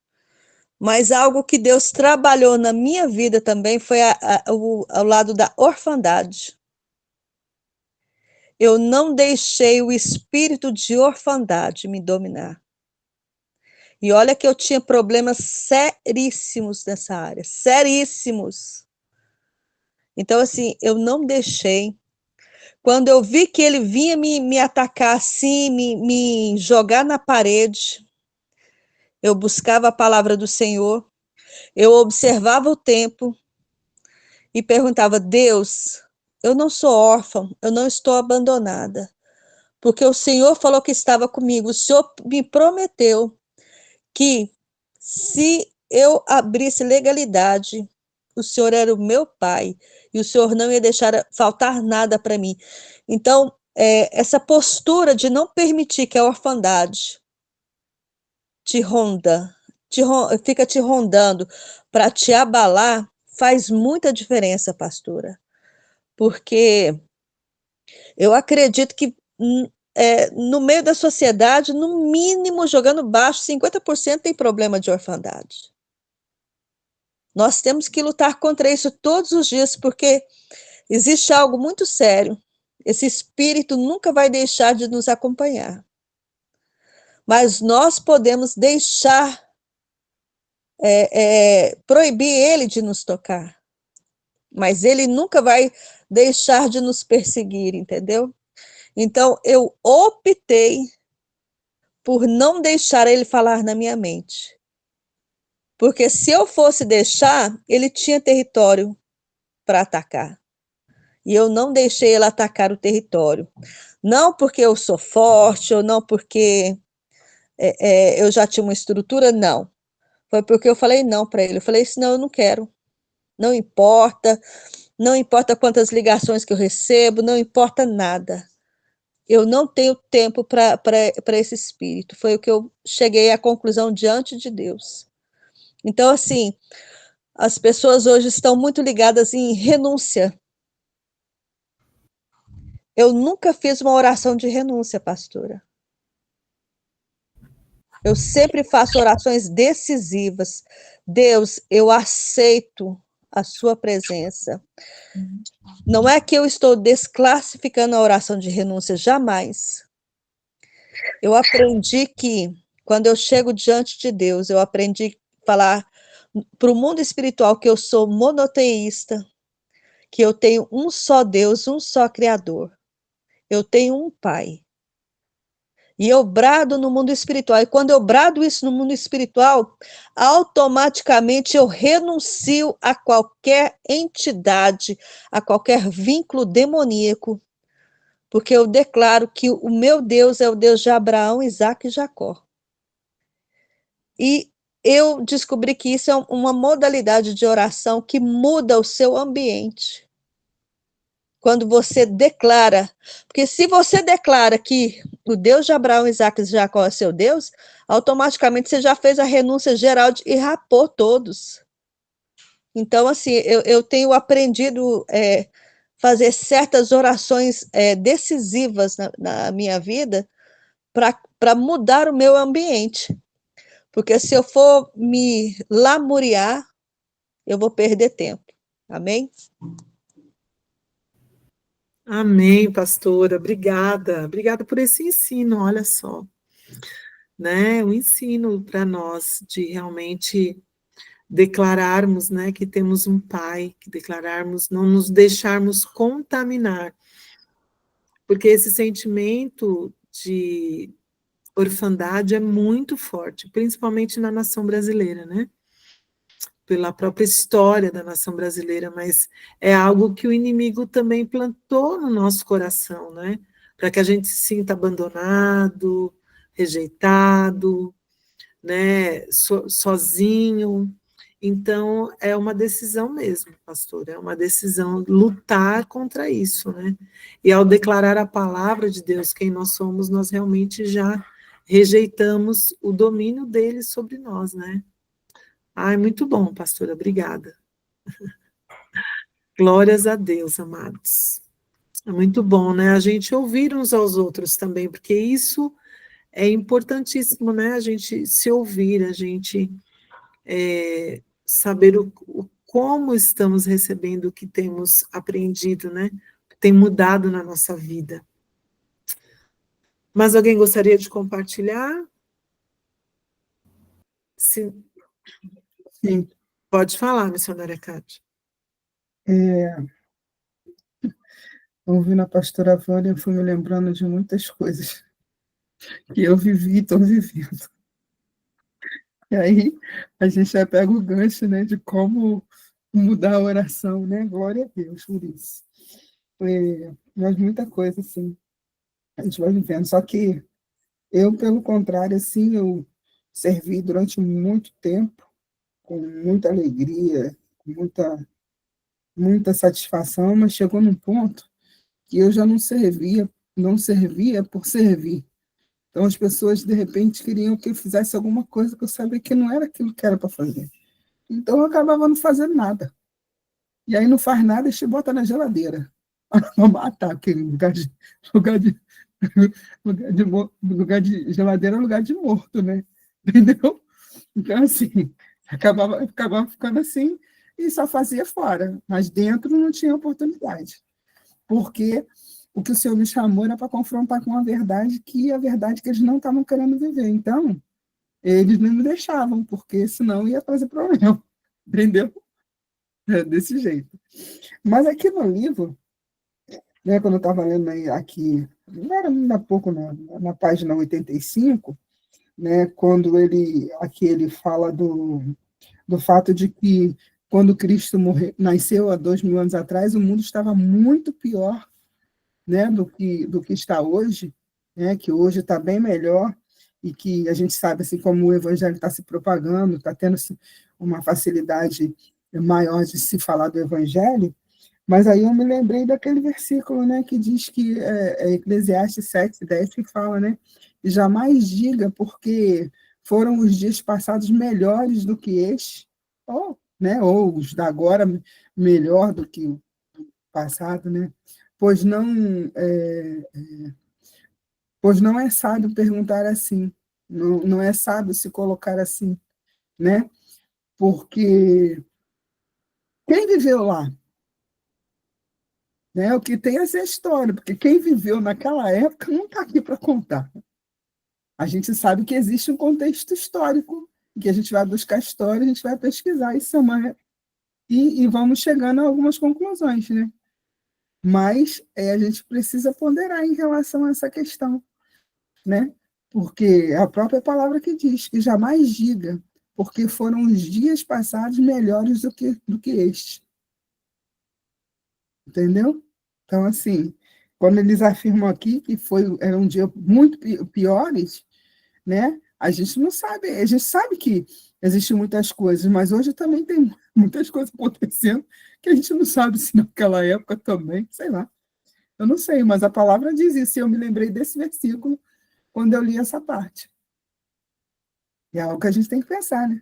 Mas algo que Deus trabalhou na minha vida também foi ao lado da orfandade. eu não deixei o espírito de orfandade me dominar. E olha que eu tinha problemas seríssimos nessa área, seríssimos. Então, assim, eu não deixei. Quando eu vi que ele vinha me atacar assim, me jogar na parede, eu buscava a palavra do Senhor, eu observava o tempo e perguntava: Deus, eu não sou órfã, eu não estou abandonada, porque o Senhor falou que estava comigo, o Senhor me prometeu que se eu abrisse legalidade, o Senhor era o meu pai e o Senhor não ia deixar faltar nada para mim. Então, essa postura de não permitir que a orfandade te ronda, fica te rondando para te abalar, faz muita diferença, pastora. Porque eu acredito que no meio da sociedade, no mínimo, jogando baixo, 50% tem problema de orfandade. Nós temos que lutar contra isso todos os dias, porque existe algo muito sério. Esse espírito nunca vai deixar de nos acompanhar. Mas nós podemos deixar, proibir ele de nos tocar. Mas ele nunca vai deixar de nos perseguir, entendeu? Então, eu optei por não deixar ele falar na minha mente. Porque se eu fosse deixar, ele tinha território para atacar. E eu não deixei ele atacar o território. Não porque eu sou forte, ou não porque eu já tinha uma estrutura, não. Foi porque eu falei não para ele. Eu falei, senão eu não quero. Não importa quantas ligações que eu recebo, não importa nada. Eu não tenho tempo para esse espírito. Foi o que eu cheguei à conclusão diante de Deus. Então, assim, as pessoas hoje estão muito ligadas em renúncia. Eu nunca fiz uma oração de renúncia, pastora. Eu sempre faço orações decisivas. Deus, eu aceito a sua presença. Não é que eu estou desclassificando a oração de renúncia, jamais. Eu aprendi que, quando eu chego diante de Deus, eu aprendi a falar para o mundo espiritual que eu sou monoteísta, que eu tenho um só Deus, um só Criador. Eu tenho um Pai. E eu brado no mundo espiritual. E quando eu brado isso no mundo espiritual, automaticamente eu renuncio a qualquer entidade, a qualquer vínculo demoníaco, porque eu declaro que o meu Deus é o Deus de Abraão, Isaque e Jacó. E eu descobri que isso é uma modalidade de oração que muda o seu ambiente. Quando você declara, porque se você declara que o Deus de Abraão, Isaque e Jacó é seu Deus, automaticamente você já fez a renúncia geral e rapou todos. Então, assim, eu tenho aprendido fazer certas orações decisivas na minha vida para mudar o meu ambiente. Porque se eu for me lamuriar, eu vou perder tempo. Amém? Amém, pastora. Obrigada. Obrigada por esse ensino, olha só. Né? Um ensino para nós de realmente declararmos, né, que temos um pai, que declararmos, não nos deixarmos contaminar. Porque esse sentimento de orfandade é muito forte, principalmente na nação brasileira, né? Pela própria história da nação brasileira, mas é algo que o inimigo também plantou no nosso coração, né? Para que a gente se sinta abandonado, rejeitado, né? Sozinho. Então, é uma decisão mesmo, pastor, é uma decisão lutar contra isso, né? E ao declarar a palavra de Deus, quem nós somos, nós realmente já rejeitamos o domínio dele sobre nós, né? Ai, muito bom, pastora, obrigada. Glórias a Deus, amados. É muito bom, né? A gente ouvir uns aos outros também, porque isso é importantíssimo, né? A gente se ouvir, a gente saber como estamos recebendo o que temos aprendido, né? Que tem mudado na nossa vida. Mas alguém gostaria de compartilhar? Sim, Sim, pode falar, missionária Cátia. ouvindo a pastora Vânia, eu fui me lembrando de muitas coisas que eu vivi e estou vivendo. E aí a gente já pega o gancho, né, de como mudar a oração, né? Glória a Deus por isso. Mas muita coisa, assim, a gente vai vivendo. Só que eu, pelo contrário, assim, eu servi durante muito tempo, com muita alegria, com muita satisfação, mas chegou num ponto que eu já não servia por servir. Então as pessoas, de repente, queriam que eu fizesse alguma coisa que eu sabia que não era aquilo que era para fazer. Então eu acabava não fazendo nada. E aí não faz nada e te bota na geladeira. Vamos matar, porque lugar de, lugar de geladeira é lugar de morto, né? Entendeu? Então, assim, acabava ficando assim e só fazia fora. Mas dentro não tinha oportunidade. Porque o que o Senhor me chamou era para confrontar com a verdade que eles não estavam querendo viver. Então, eles não me deixavam, porque senão ia trazer problema. Entendeu? É desse jeito. Mas aqui no livro, né, quando eu estava lendo aí aqui, não era ainda há pouco, na página 85, né, quando ele fala do fato de que quando Cristo nasceu há 2.000 anos atrás, o mundo estava muito pior, né, do que está hoje, né, que hoje está bem melhor, e que a gente sabe, assim, como o evangelho está se propagando, está tendo uma facilidade maior de se falar do evangelho. Mas aí eu me lembrei daquele versículo, né, que diz que é Eclesiastes 7:10, que fala, né, jamais diga porque foram os dias passados melhores do que este, ou os da agora melhor do que o passado, né? Pois não, é, pois não é sábio perguntar assim, não é sábio se colocar assim, né? Porque quem viveu lá? Né? O que tem é essa história, porque quem viveu naquela época não está aqui para contar. A gente sabe que existe um contexto histórico, que a gente vai buscar história, a gente vai pesquisar isso e vamos chegando a algumas conclusões, né? Mas a gente precisa ponderar em relação a essa questão, né? Porque a própria palavra que diz que jamais diga, porque foram os dias passados melhores do que este. Entendeu? Então, assim, quando eles afirmam aqui que eram dias muito piores, né? A gente não sabe, a gente sabe que existem muitas coisas, mas hoje também tem muitas coisas acontecendo que a gente não sabe se naquela época também, sei lá. Eu não sei, mas a palavra diz isso, e eu me lembrei desse versículo quando eu li essa parte. E é algo que a gente tem que pensar, né?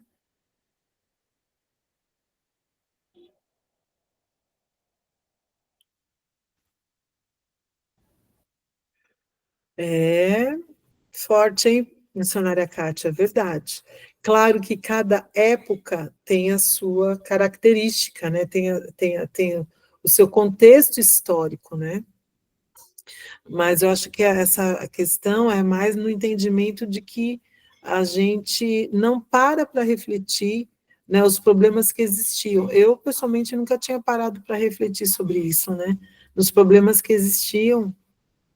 É forte, hein, missionária Kátia, é verdade. Claro que cada época tem a sua característica, né? Tem o seu contexto histórico, né? Mas eu acho que essa questão é mais no entendimento de que a gente não para refletir, né, os problemas que existiam. Eu, pessoalmente, nunca tinha parado para refletir sobre isso, né? Nos problemas que existiam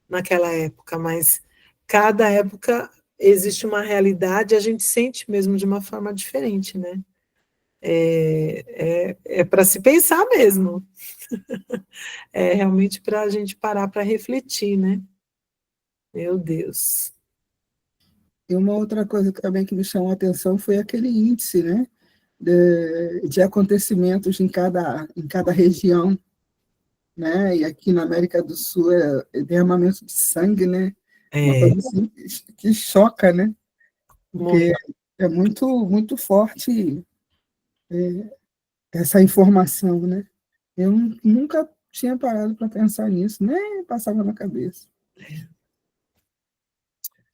naquela época, mas cada época existe uma realidade, a gente sente mesmo de uma forma diferente, né? É para se pensar mesmo. É realmente para a gente parar para refletir, né? Meu Deus. E uma outra coisa também que me chamou a atenção foi aquele índice, né? De acontecimentos em cada região, né? E aqui na América do Sul é derramamento de sangue, né? Uma É, coisa assim que choca, né? Porque muito. é muito, muito forte essa informação, né? Eu nunca tinha parado para pensar nisso, nem passava na cabeça.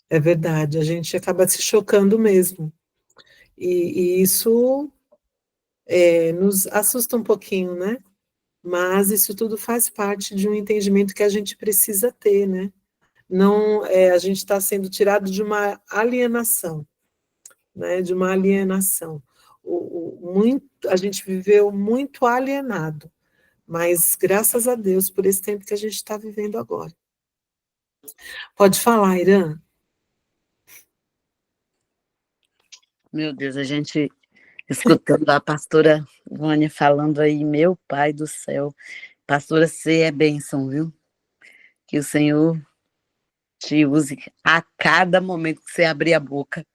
É verdade, a gente acaba se chocando mesmo. E isso nos assusta um pouquinho, né? Mas isso tudo faz parte de um entendimento que a gente precisa ter, né? não, a gente está sendo tirado de uma alienação, né? De uma alienação. A gente viveu muito alienado, mas graças a Deus por esse tempo que a gente está vivendo agora. Pode falar, Irã. Meu Deus, a gente escutando a pastora Vânia falando aí, meu pai do céu. Pastora, você é bênção, viu? Que o Senhor te use a cada momento que você abrir a boca.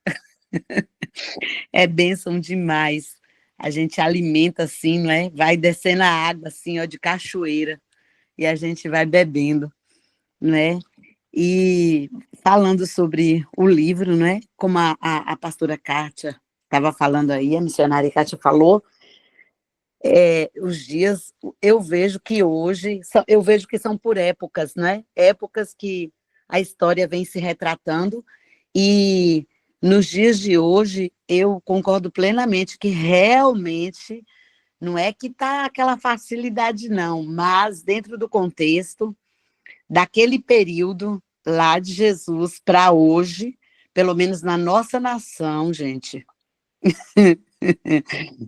É bênção demais. A gente alimenta assim, não é? Vai descendo a água assim, ó, de cachoeira, e a gente vai bebendo, não é? E falando sobre o livro, né? Como a pastora Kátia estava falando aí, a missionária Kátia falou, os dias, eu vejo que hoje, eu vejo que são por épocas, né? Épocas que a história vem se retratando, e nos dias de hoje, eu concordo plenamente que realmente não é que está aquela facilidade, não, mas dentro do contexto daquele período lá de Jesus para hoje, pelo menos na nossa nação, gente,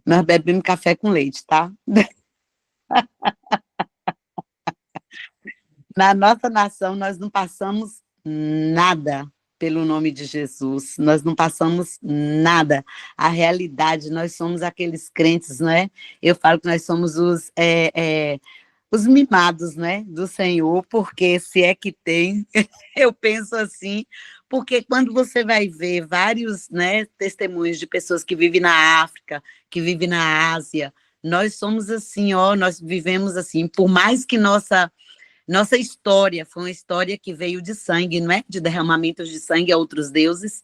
nós bebemos café com leite, tá? Na nossa nação, nós não passamos nada pelo nome de Jesus, nós não passamos nada. A realidade, nós somos aqueles crentes, não é? Eu falo que nós somos os mimados, né, do Senhor, porque se é que tem, eu penso assim, porque quando você vai ver vários, né, testemunhos de pessoas que vivem na África, que vivem na Ásia, nós somos assim, ó, nós vivemos assim, por mais que nossa história foi uma história que veio de sangue, não é? De derramamentos de sangue a outros deuses,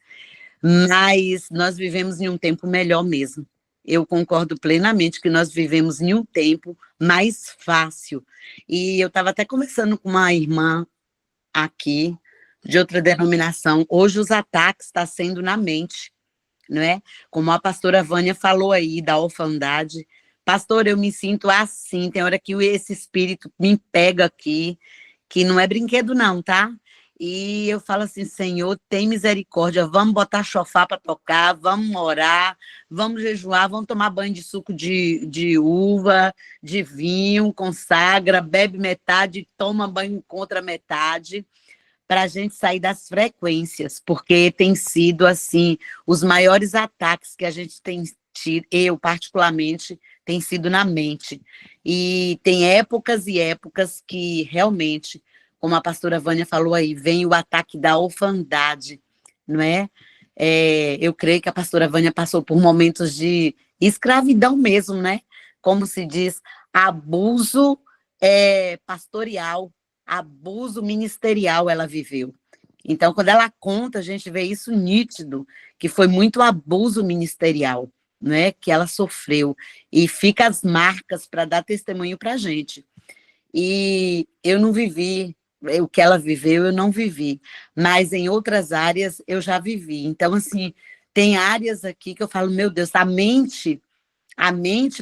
mas nós vivemos em um tempo melhor mesmo. Eu concordo plenamente que nós vivemos em um tempo mais fácil. E eu estava até conversando com uma irmã aqui, de outra denominação. Hoje os ataques estão sendo na mente, não é? Como a pastora Vânia falou aí, da orfandade. Pastor, eu me sinto assim, tem hora que esse espírito me pega aqui, que não é brinquedo não, tá? E eu falo assim, Senhor, tem misericórdia, vamos botar chofar para tocar, vamos orar, vamos jejuar, vamos tomar banho de suco de uva, de vinho, consagra, bebe metade, toma banho contra metade, para a gente sair das frequências, porque tem sido, assim, os maiores ataques que a gente tem tido, eu particularmente, tem sido na mente. E tem épocas e épocas que realmente, como a pastora Vânia falou aí, vem o ataque da orfandade, não é? Eu creio que a pastora Vânia passou por momentos de escravidão mesmo, né? Como se diz, abuso pastoral, abuso ministerial ela viveu. Então, quando ela conta, a gente vê isso nítido, que foi muito abuso ministerial, né, que ela sofreu, e fica as marcas para dar testemunho para a gente. E eu não vivi, o que ela viveu, eu não vivi, mas em outras áreas eu já vivi. Então, assim, tem áreas aqui que eu falo, meu Deus, a mente,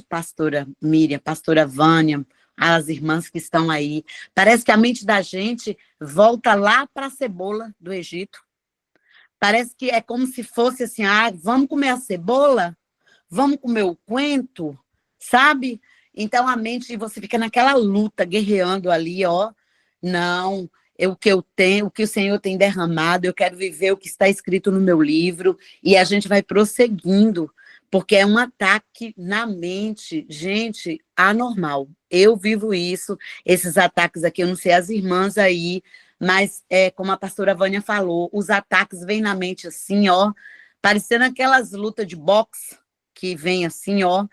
pastora Miriam, pastora Vânia, as irmãs que estão aí, parece que a mente da gente volta lá para a cebola do Egito. Parece que é como se fosse assim, vamos comer a cebola? Vamos comer o coentro? Sabe? Então a mente, você fica naquela luta, guerreando ali, ó. Não, o que eu tenho, o que o Senhor tem derramado, eu quero viver o que está escrito no meu livro, e a gente vai prosseguindo, porque é um ataque na mente, gente, anormal. Eu vivo isso, esses ataques aqui, eu não sei as irmãs aí, mas como a pastora Vânia falou, os ataques vêm na mente assim, ó, parecendo aquelas lutas de boxe, que vem assim, ó,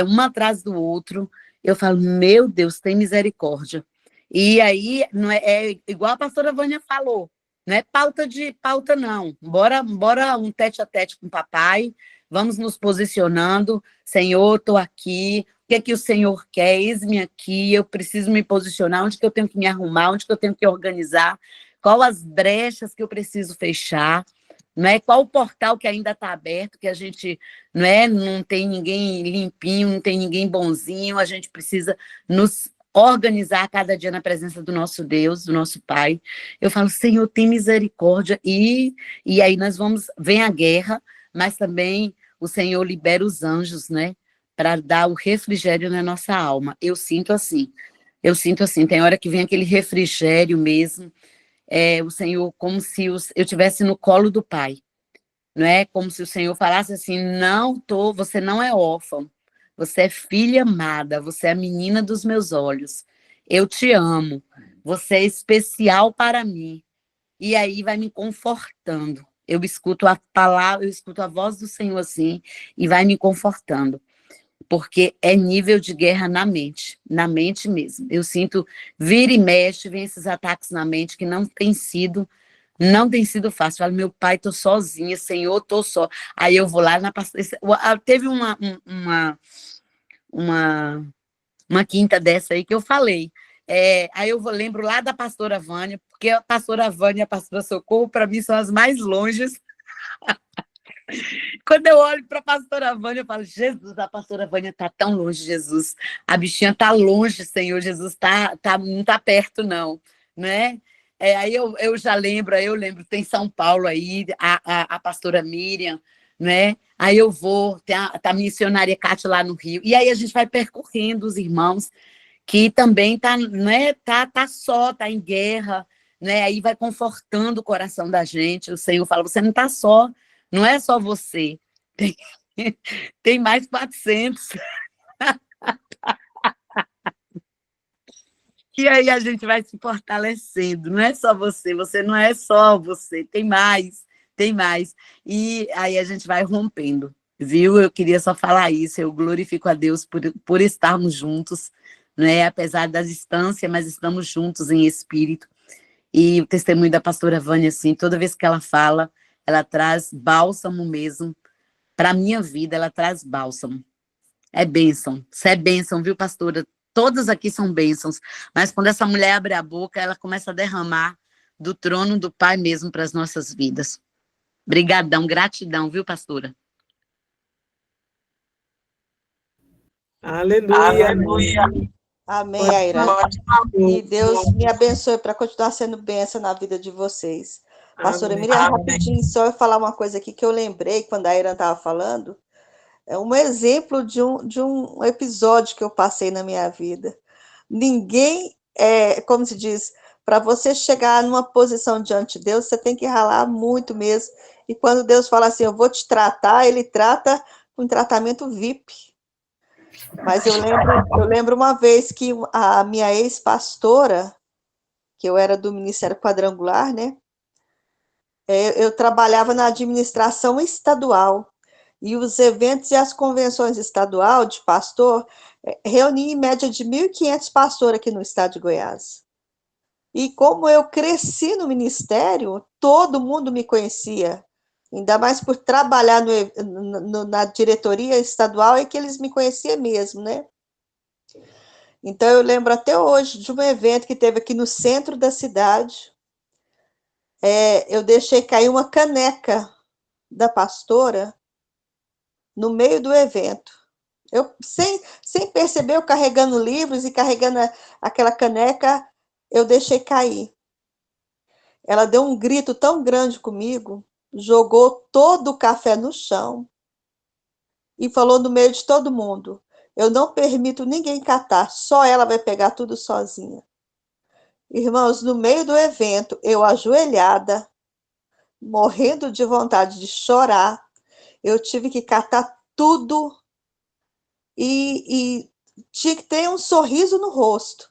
um atrás do outro. Eu falo, meu Deus, tem misericórdia. E aí, não é igual a pastora Vânia falou, não é pauta não. Bora um tete a tete com o papai, vamos nos posicionando. Senhor, estou aqui, o que o Senhor quer? Eis-me aqui, eu preciso me posicionar, onde que eu tenho que me arrumar, onde que eu tenho que organizar, qual as brechas que eu preciso fechar, não é? Qual o portal que ainda está aberto, que a gente não tem ninguém limpinho, não tem ninguém bonzinho, a gente precisa nos organizar cada dia na presença do nosso Deus, do nosso Pai. Eu falo, Senhor, tem misericórdia. E aí vem a guerra, mas também o Senhor libera os anjos, né? Para dar o refrigério na nossa alma. Eu sinto assim, tem hora que vem aquele refrigério mesmo, o Senhor, como se eu estivesse no colo do Pai, não é? Como se o Senhor falasse assim, você não é órfão, você é filha amada, você é a menina dos meus olhos, eu te amo, você é especial para mim, e aí vai me confortando, eu escuto a palavra, eu escuto a voz do Senhor assim, e vai me confortando, porque é nível de guerra na mente mesmo. Eu sinto, vira e mexe, vem esses ataques na mente que não tem sido fácil. Eu falo, meu pai, tô sozinha, Senhor, tô só. Aí eu vou lá na pastora. Teve uma quinta dessa aí que eu falei. Aí eu lembro lá da pastora Vânia, porque a pastora Vânia e a pastora Socorro, para mim, são as mais longes. Quando eu olho para a pastora Vânia, eu falo, Jesus, a pastora Vânia está tão longe, Jesus. A bichinha está longe, Senhor, Jesus, não está perto, não, né? Aí eu já lembro, tem São Paulo aí, a pastora Miriam, né? Aí eu vou, tá a missionária Cátia lá no Rio, e aí a gente vai percorrendo os irmãos, que também né, tá só, tá em guerra, né? Aí vai confortando o coração da gente, o Senhor fala, você não está só, não é só você, tem mais 400. E aí a gente vai se fortalecendo, não é só você não é só você, tem mais. E aí a gente vai rompendo, viu? Eu queria só falar isso, eu glorifico a Deus por estarmos juntos, né? Apesar da distância, mas estamos juntos em espírito. E o testemunho da pastora Vânia, assim, toda vez que ela fala, ela traz bálsamo mesmo. Para a minha vida, ela traz bálsamo. É bênção. Isso é bênção, viu, pastora? Todas aqui são bênçãos. Mas quando essa mulher abre a boca, ela começa a derramar do trono do Pai mesmo para as nossas vidas. Brigadão, gratidão, viu, pastora? Aleluia. Amém, Aira. E Deus me abençoe para continuar sendo bênção na vida de vocês. Pastora Amém. Miriam, rapidinho, só eu falar uma coisa aqui que eu lembrei quando a Aira estava falando. É um exemplo de um episódio que eu passei na minha vida. Ninguém, como se diz, para você chegar numa posição diante de Deus, você tem que ralar muito mesmo. E quando Deus fala assim, eu vou te tratar, ele trata com tratamento VIP. Mas eu lembro uma vez que a minha ex-pastora, que eu era do Ministério Quadrangular, né? Eu trabalhava na administração estadual. E os eventos e as convenções estadual de pastor reuniam em média de 1.500 pastores aqui no estado de Goiás. E como eu cresci no ministério, todo mundo me conhecia. Ainda mais por trabalhar na diretoria estadual, é que eles me conheciam mesmo, né? Então, eu lembro até hoje de um evento que teve aqui no centro da cidade. Eu deixei cair uma caneca da pastora no meio do evento. Eu, sem perceber, eu carregando livros e carregando aquela caneca, eu deixei cair. Ela deu um grito tão grande comigo, jogou todo o café no chão e falou no meio de todo mundo, eu não permito ninguém catar, só ela vai pegar tudo sozinha. Irmãos, no meio do evento, eu ajoelhada, morrendo de vontade de chorar, eu tive que catar tudo e tinha que ter um sorriso no rosto.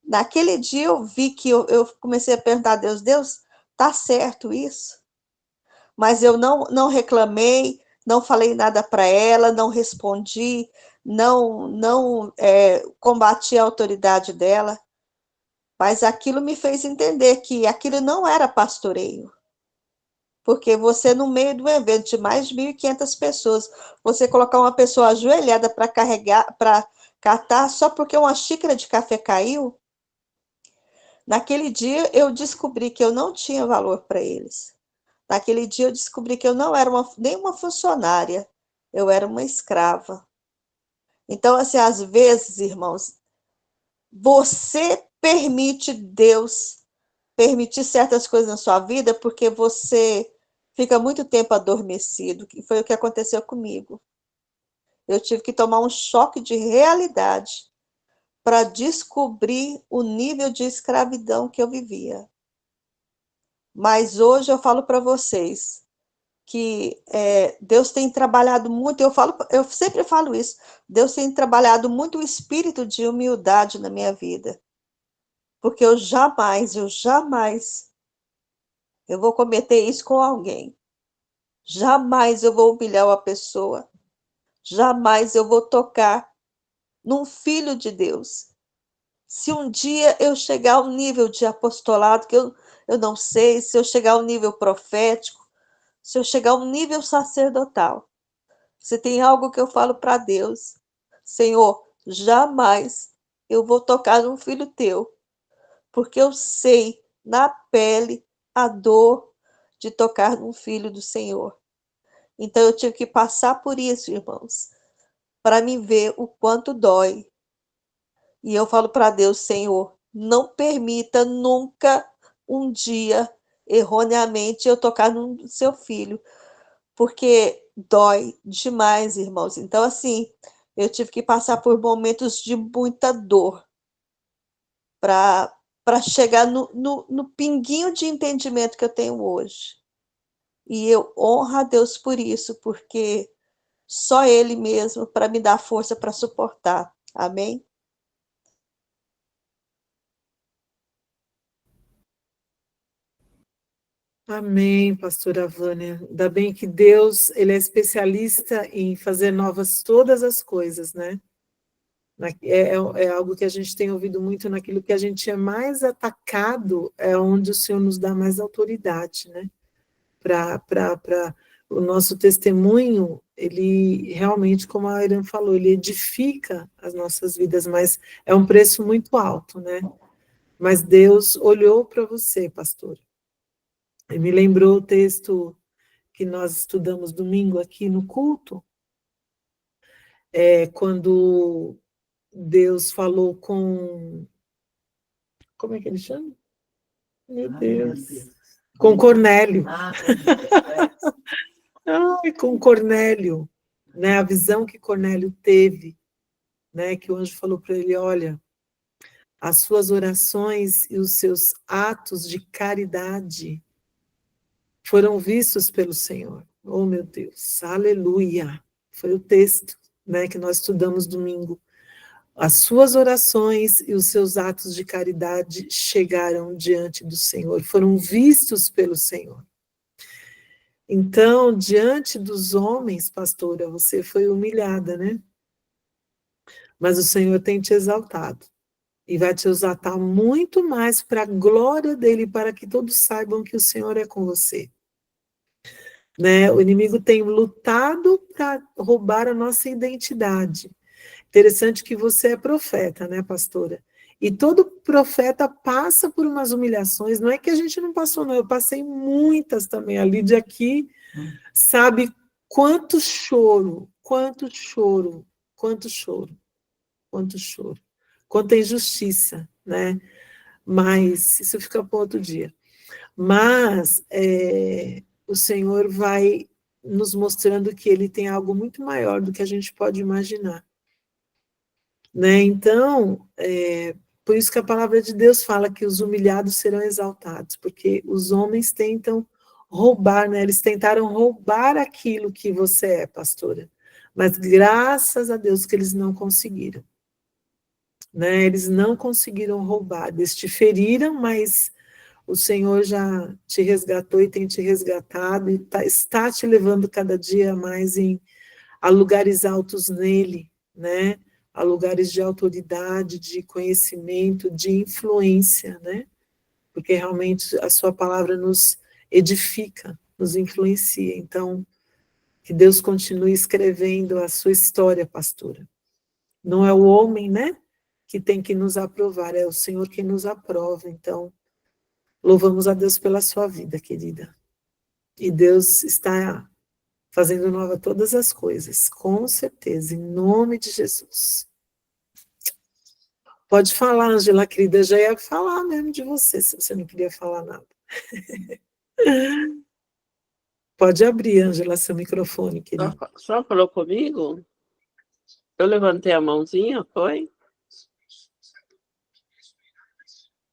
Naquele dia eu vi que eu comecei a perguntar a Deus, tá certo isso? Mas eu não reclamei, não falei nada para ela, não respondi, não combati a autoridade dela, mas aquilo me fez entender que aquilo não era pastoreio. Porque você, no meio do evento de mais de 1.500 pessoas, você colocar uma pessoa ajoelhada para carregar, para catar, só porque uma xícara de café caiu, naquele dia eu descobri que eu não tinha valor para eles. Naquele dia eu descobri que eu não era nem uma funcionária, eu era uma escrava. Então, assim, às vezes, irmãos, você permite Deus permitir certas coisas na sua vida porque você fica muito tempo adormecido, que foi o que aconteceu comigo. Eu tive que tomar um choque de realidade para descobrir o nível de escravidão que eu vivia. Mas hoje eu falo para vocês que Deus tem trabalhado muito, eu sempre falo isso, Deus tem trabalhado muito o espírito de humildade na minha vida, porque eu jamais eu vou cometer isso com alguém, jamais eu vou humilhar uma pessoa, jamais eu vou tocar num filho de Deus. Se um dia eu chegar ao nível de apostolado, que eu não sei, se eu chegar ao nível profético, se eu chegar ao nível sacerdotal, se tem algo que eu falo para Deus, Senhor, jamais eu vou tocar num filho teu, porque eu sei na pele a dor de tocar num filho do Senhor. Então eu tive que passar por isso, irmãos, para me ver o quanto dói. E eu falo para Deus, Senhor, não permita nunca um dia, erroneamente, eu tocar no seu filho, porque dói demais, irmãos. Então, assim, eu tive que passar por momentos de muita dor para chegar no pinguinho de entendimento que eu tenho hoje. E eu honro a Deus por isso, porque só Ele mesmo para me dar força para suportar. Amém? Amém, pastora Vânia. Ainda bem que Deus, ele é especialista em fazer novas todas as coisas, né? É algo que a gente tem ouvido muito naquilo que a gente é mais atacado, é onde o Senhor nos dá mais autoridade, né? Para o nosso testemunho, ele realmente, como a Irã falou, ele edifica as nossas vidas, mas é um preço muito alto, né? Mas Deus olhou para você, pastor. E me lembrou o texto que nós estudamos domingo aqui no culto, quando Deus falou com... Como é que ele chama? Meu Deus. Com Cornélio. Ai, com Cornélio, né? A visão que Cornélio teve, né? Que o anjo falou para ele, olha, as suas orações e os seus atos de caridade foram vistos pelo Senhor. Oh, meu Deus, aleluia! Foi o texto, né, que nós estudamos domingo. As suas orações e os seus atos de caridade chegaram diante do Senhor, foram vistos pelo Senhor. Então, diante dos homens, pastora, você foi humilhada, né? Mas o Senhor tem te exaltado. E vai te exaltar muito mais para a glória dele, para que todos saibam que o Senhor é com você. Né? O inimigo tem lutado para roubar a nossa identidade. Interessante que você é profeta, né, pastora? E todo profeta passa por umas humilhações, não é que a gente não passou, não, eu passei muitas também. A Lídia aqui sabe quanto choro, quanto choro, quanto choro, quanto choro, quanta injustiça, né? Mas isso fica para outro dia. Mas o Senhor vai nos mostrando que Ele tem algo muito maior do que a gente pode imaginar. Né? Então, por isso que a palavra de Deus fala que os humilhados serão exaltados, porque os homens tentam roubar, né? Eles tentaram roubar aquilo que você é, pastora, mas graças a Deus que eles não conseguiram. Né? Eles não conseguiram roubar, eles te feriram, mas o Senhor já te resgatou e tem te resgatado e está te levando cada dia mais a lugares altos nele, né? A lugares de autoridade, de conhecimento, de influência, né? Porque realmente a sua palavra nos edifica, nos influencia. Então, que Deus continue escrevendo a sua história, pastora. Não é o homem, né, que tem que nos aprovar, é o Senhor que nos aprova. Então, louvamos a Deus pela sua vida, querida. E Deus está fazendo nova todas as coisas, com certeza, em nome de Jesus. Pode falar, Ângela, querida, eu já ia falar mesmo de você, se você não queria falar nada. Pode abrir, Ângela, seu microfone, querida. Só falou comigo? Eu levantei a mãozinha, foi?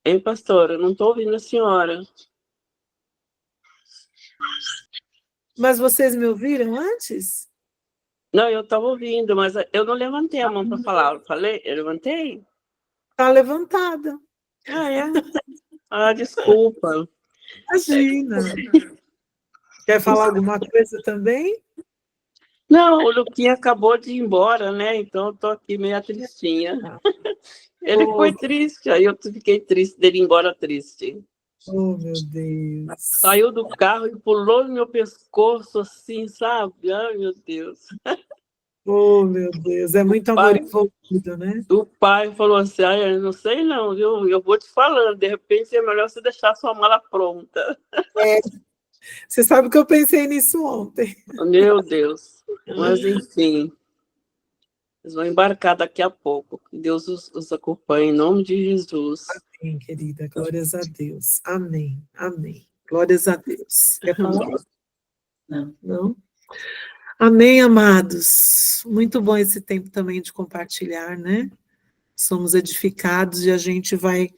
Hein, pastora? Eu não estou ouvindo a senhora. Mas vocês me ouviram antes? Não, eu estava ouvindo, mas eu não levantei a mão para falar. Eu falei? Eu levantei? Está levantada. Ah, é? Ah, desculpa. Imagina. Quer falar alguma coisa também? Não, o Luquinha acabou de ir embora, né? Então eu tô aqui meio tristinha. Ele foi triste, aí eu fiquei triste dele ir embora triste. Oh, meu Deus. Saiu do carro e pulou no meu pescoço assim, sabe? Ai, meu Deus. Oh, meu Deus, é muito amor envolvido, né? O pai falou assim, eu não sei não, viu? Eu vou te falando, de repente é melhor você deixar sua mala pronta. É. Você sabe que eu pensei nisso ontem. Meu Deus. Mas, enfim, eles vão embarcar daqui a pouco. Que Deus os acompanhe, em nome de Jesus. Amém, querida. Glórias a Deus. Amém. Amém. Glórias a Deus. Quer falar? Não. Não? Amém, amados. Muito bom esse tempo também de compartilhar, né? Somos edificados e a gente vai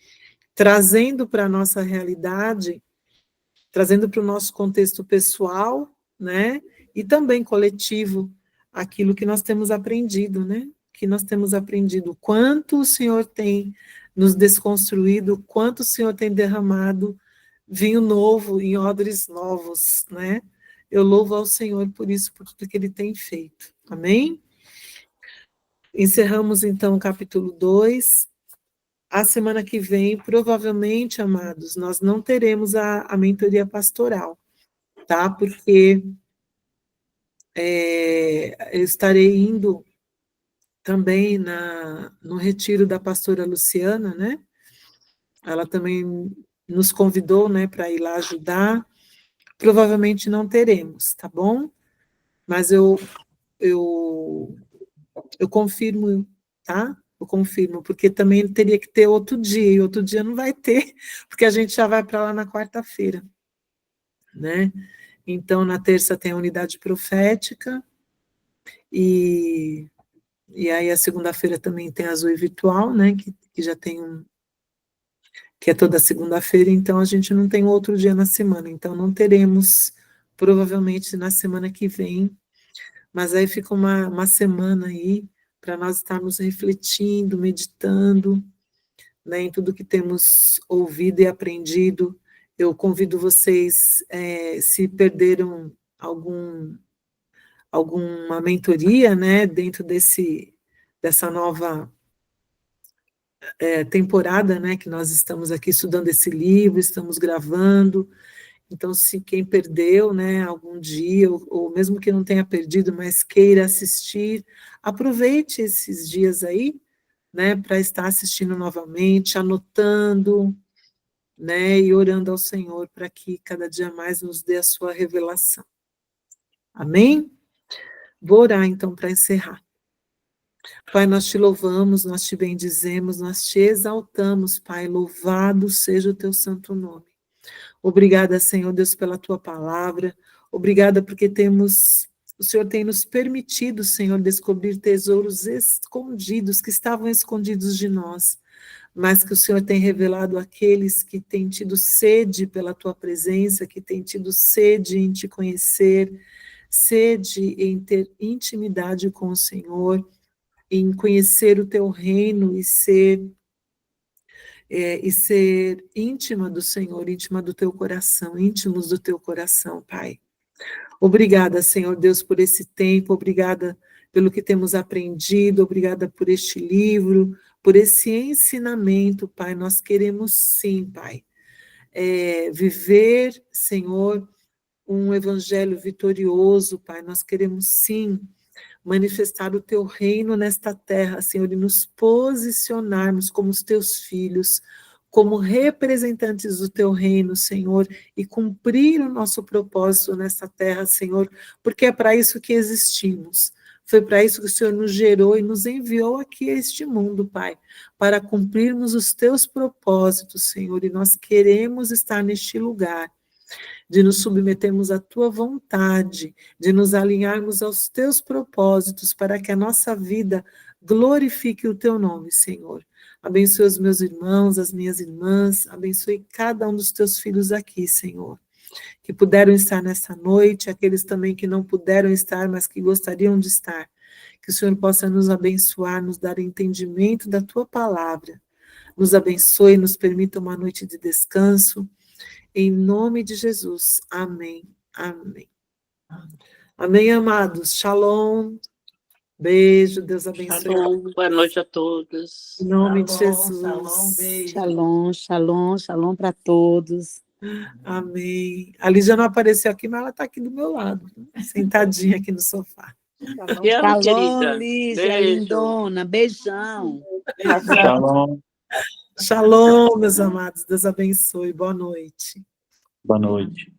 trazendo para a nossa realidade, trazendo para o nosso contexto pessoal, né? E também coletivo, aquilo que nós temos aprendido, né? Que nós temos aprendido, o quanto o Senhor tem nos desconstruído, o quanto o Senhor tem derramado vinho novo em odres novos, né? Eu louvo ao Senhor por isso, por tudo que Ele tem feito. Amém? Encerramos, então, o capítulo 2. A semana que vem, provavelmente, amados, nós não teremos a mentoria pastoral, tá? Porque eu estarei indo também no retiro da pastora Luciana, né? Ela também nos convidou, né, para ir lá ajudar. Provavelmente não teremos, tá bom? Mas eu confirmo, tá? Eu confirmo, porque também teria que ter outro dia, e outro dia não vai ter, porque a gente já vai para lá na quarta-feira, né? Então, na terça tem a unidade profética, e aí a segunda-feira também tem a Zoe Virtual, né? Que já tem que é toda segunda-feira, então a gente não tem outro dia na semana, então não teremos, provavelmente, na semana que vem, mas aí fica uma semana aí, para nós estarmos refletindo, meditando, né, em tudo que temos ouvido e aprendido. Eu convido vocês, se perderam alguma mentoria, né, dentro dessa nova temporada, né, que nós estamos aqui estudando esse livro, estamos gravando. Então, se quem perdeu, né, algum dia, ou mesmo que não tenha perdido, mas queira assistir, aproveite esses dias aí, né, para estar assistindo novamente, anotando, né, e orando ao Senhor para que cada dia mais nos dê a sua revelação. Amém? Vou orar, então, para encerrar. Pai, nós te louvamos, nós te bendizemos, nós te exaltamos, Pai, louvado seja o teu santo nome. Obrigada, Senhor Deus, pela tua palavra, obrigada porque o Senhor tem nos permitido, Senhor, descobrir tesouros escondidos, que estavam escondidos de nós, mas que o Senhor tem revelado àqueles que têm tido sede pela tua presença, que têm tido sede em te conhecer, sede em ter intimidade com o Senhor, em conhecer o teu reino e ser íntima do Senhor, íntima do teu coração, íntimos do teu coração, Pai. Obrigada, Senhor Deus, por esse tempo, obrigada pelo que temos aprendido, obrigada por este livro, por esse ensinamento, Pai. Nós queremos sim, Pai, viver, Senhor, um evangelho vitorioso, Pai. Nós queremos sim manifestar o teu reino nesta terra, Senhor, e nos posicionarmos como os teus filhos, como representantes do teu reino, Senhor, e cumprir o nosso propósito nesta terra, Senhor, porque é para isso que existimos, Foi para isso que o Senhor nos gerou e nos enviou aqui a este mundo, Pai, para cumprirmos os teus propósitos, Senhor, e nós queremos estar neste lugar, de nos submetermos à tua vontade, de nos alinharmos aos teus propósitos, para que a nossa vida glorifique o teu nome, Senhor. Abençoe os meus irmãos, as minhas irmãs, abençoe cada um dos teus filhos aqui, Senhor, que puderam estar nessa noite, aqueles também que não puderam estar, mas que gostariam de estar. Que o Senhor possa nos abençoar, nos dar entendimento da tua palavra. Nos abençoe, nos permita uma noite de descanso. Em nome de Jesus. Amém. Amém. Amém, amados. Shalom. Beijo. Deus abençoe. Shalom, boa noite a todos. Em nome de Shalom, Jesus. shalom, beijo. Shalom, shalom, shalom para todos. Amém. A Lígia não apareceu aqui, mas ela está aqui do meu lado, sentadinha aqui no sofá. Te amo, Shalom, querida. Lígia, Beijo. lindona. Beijão. Shalom, Shalom, meus amados. Deus abençoe. Boa noite. boa noite.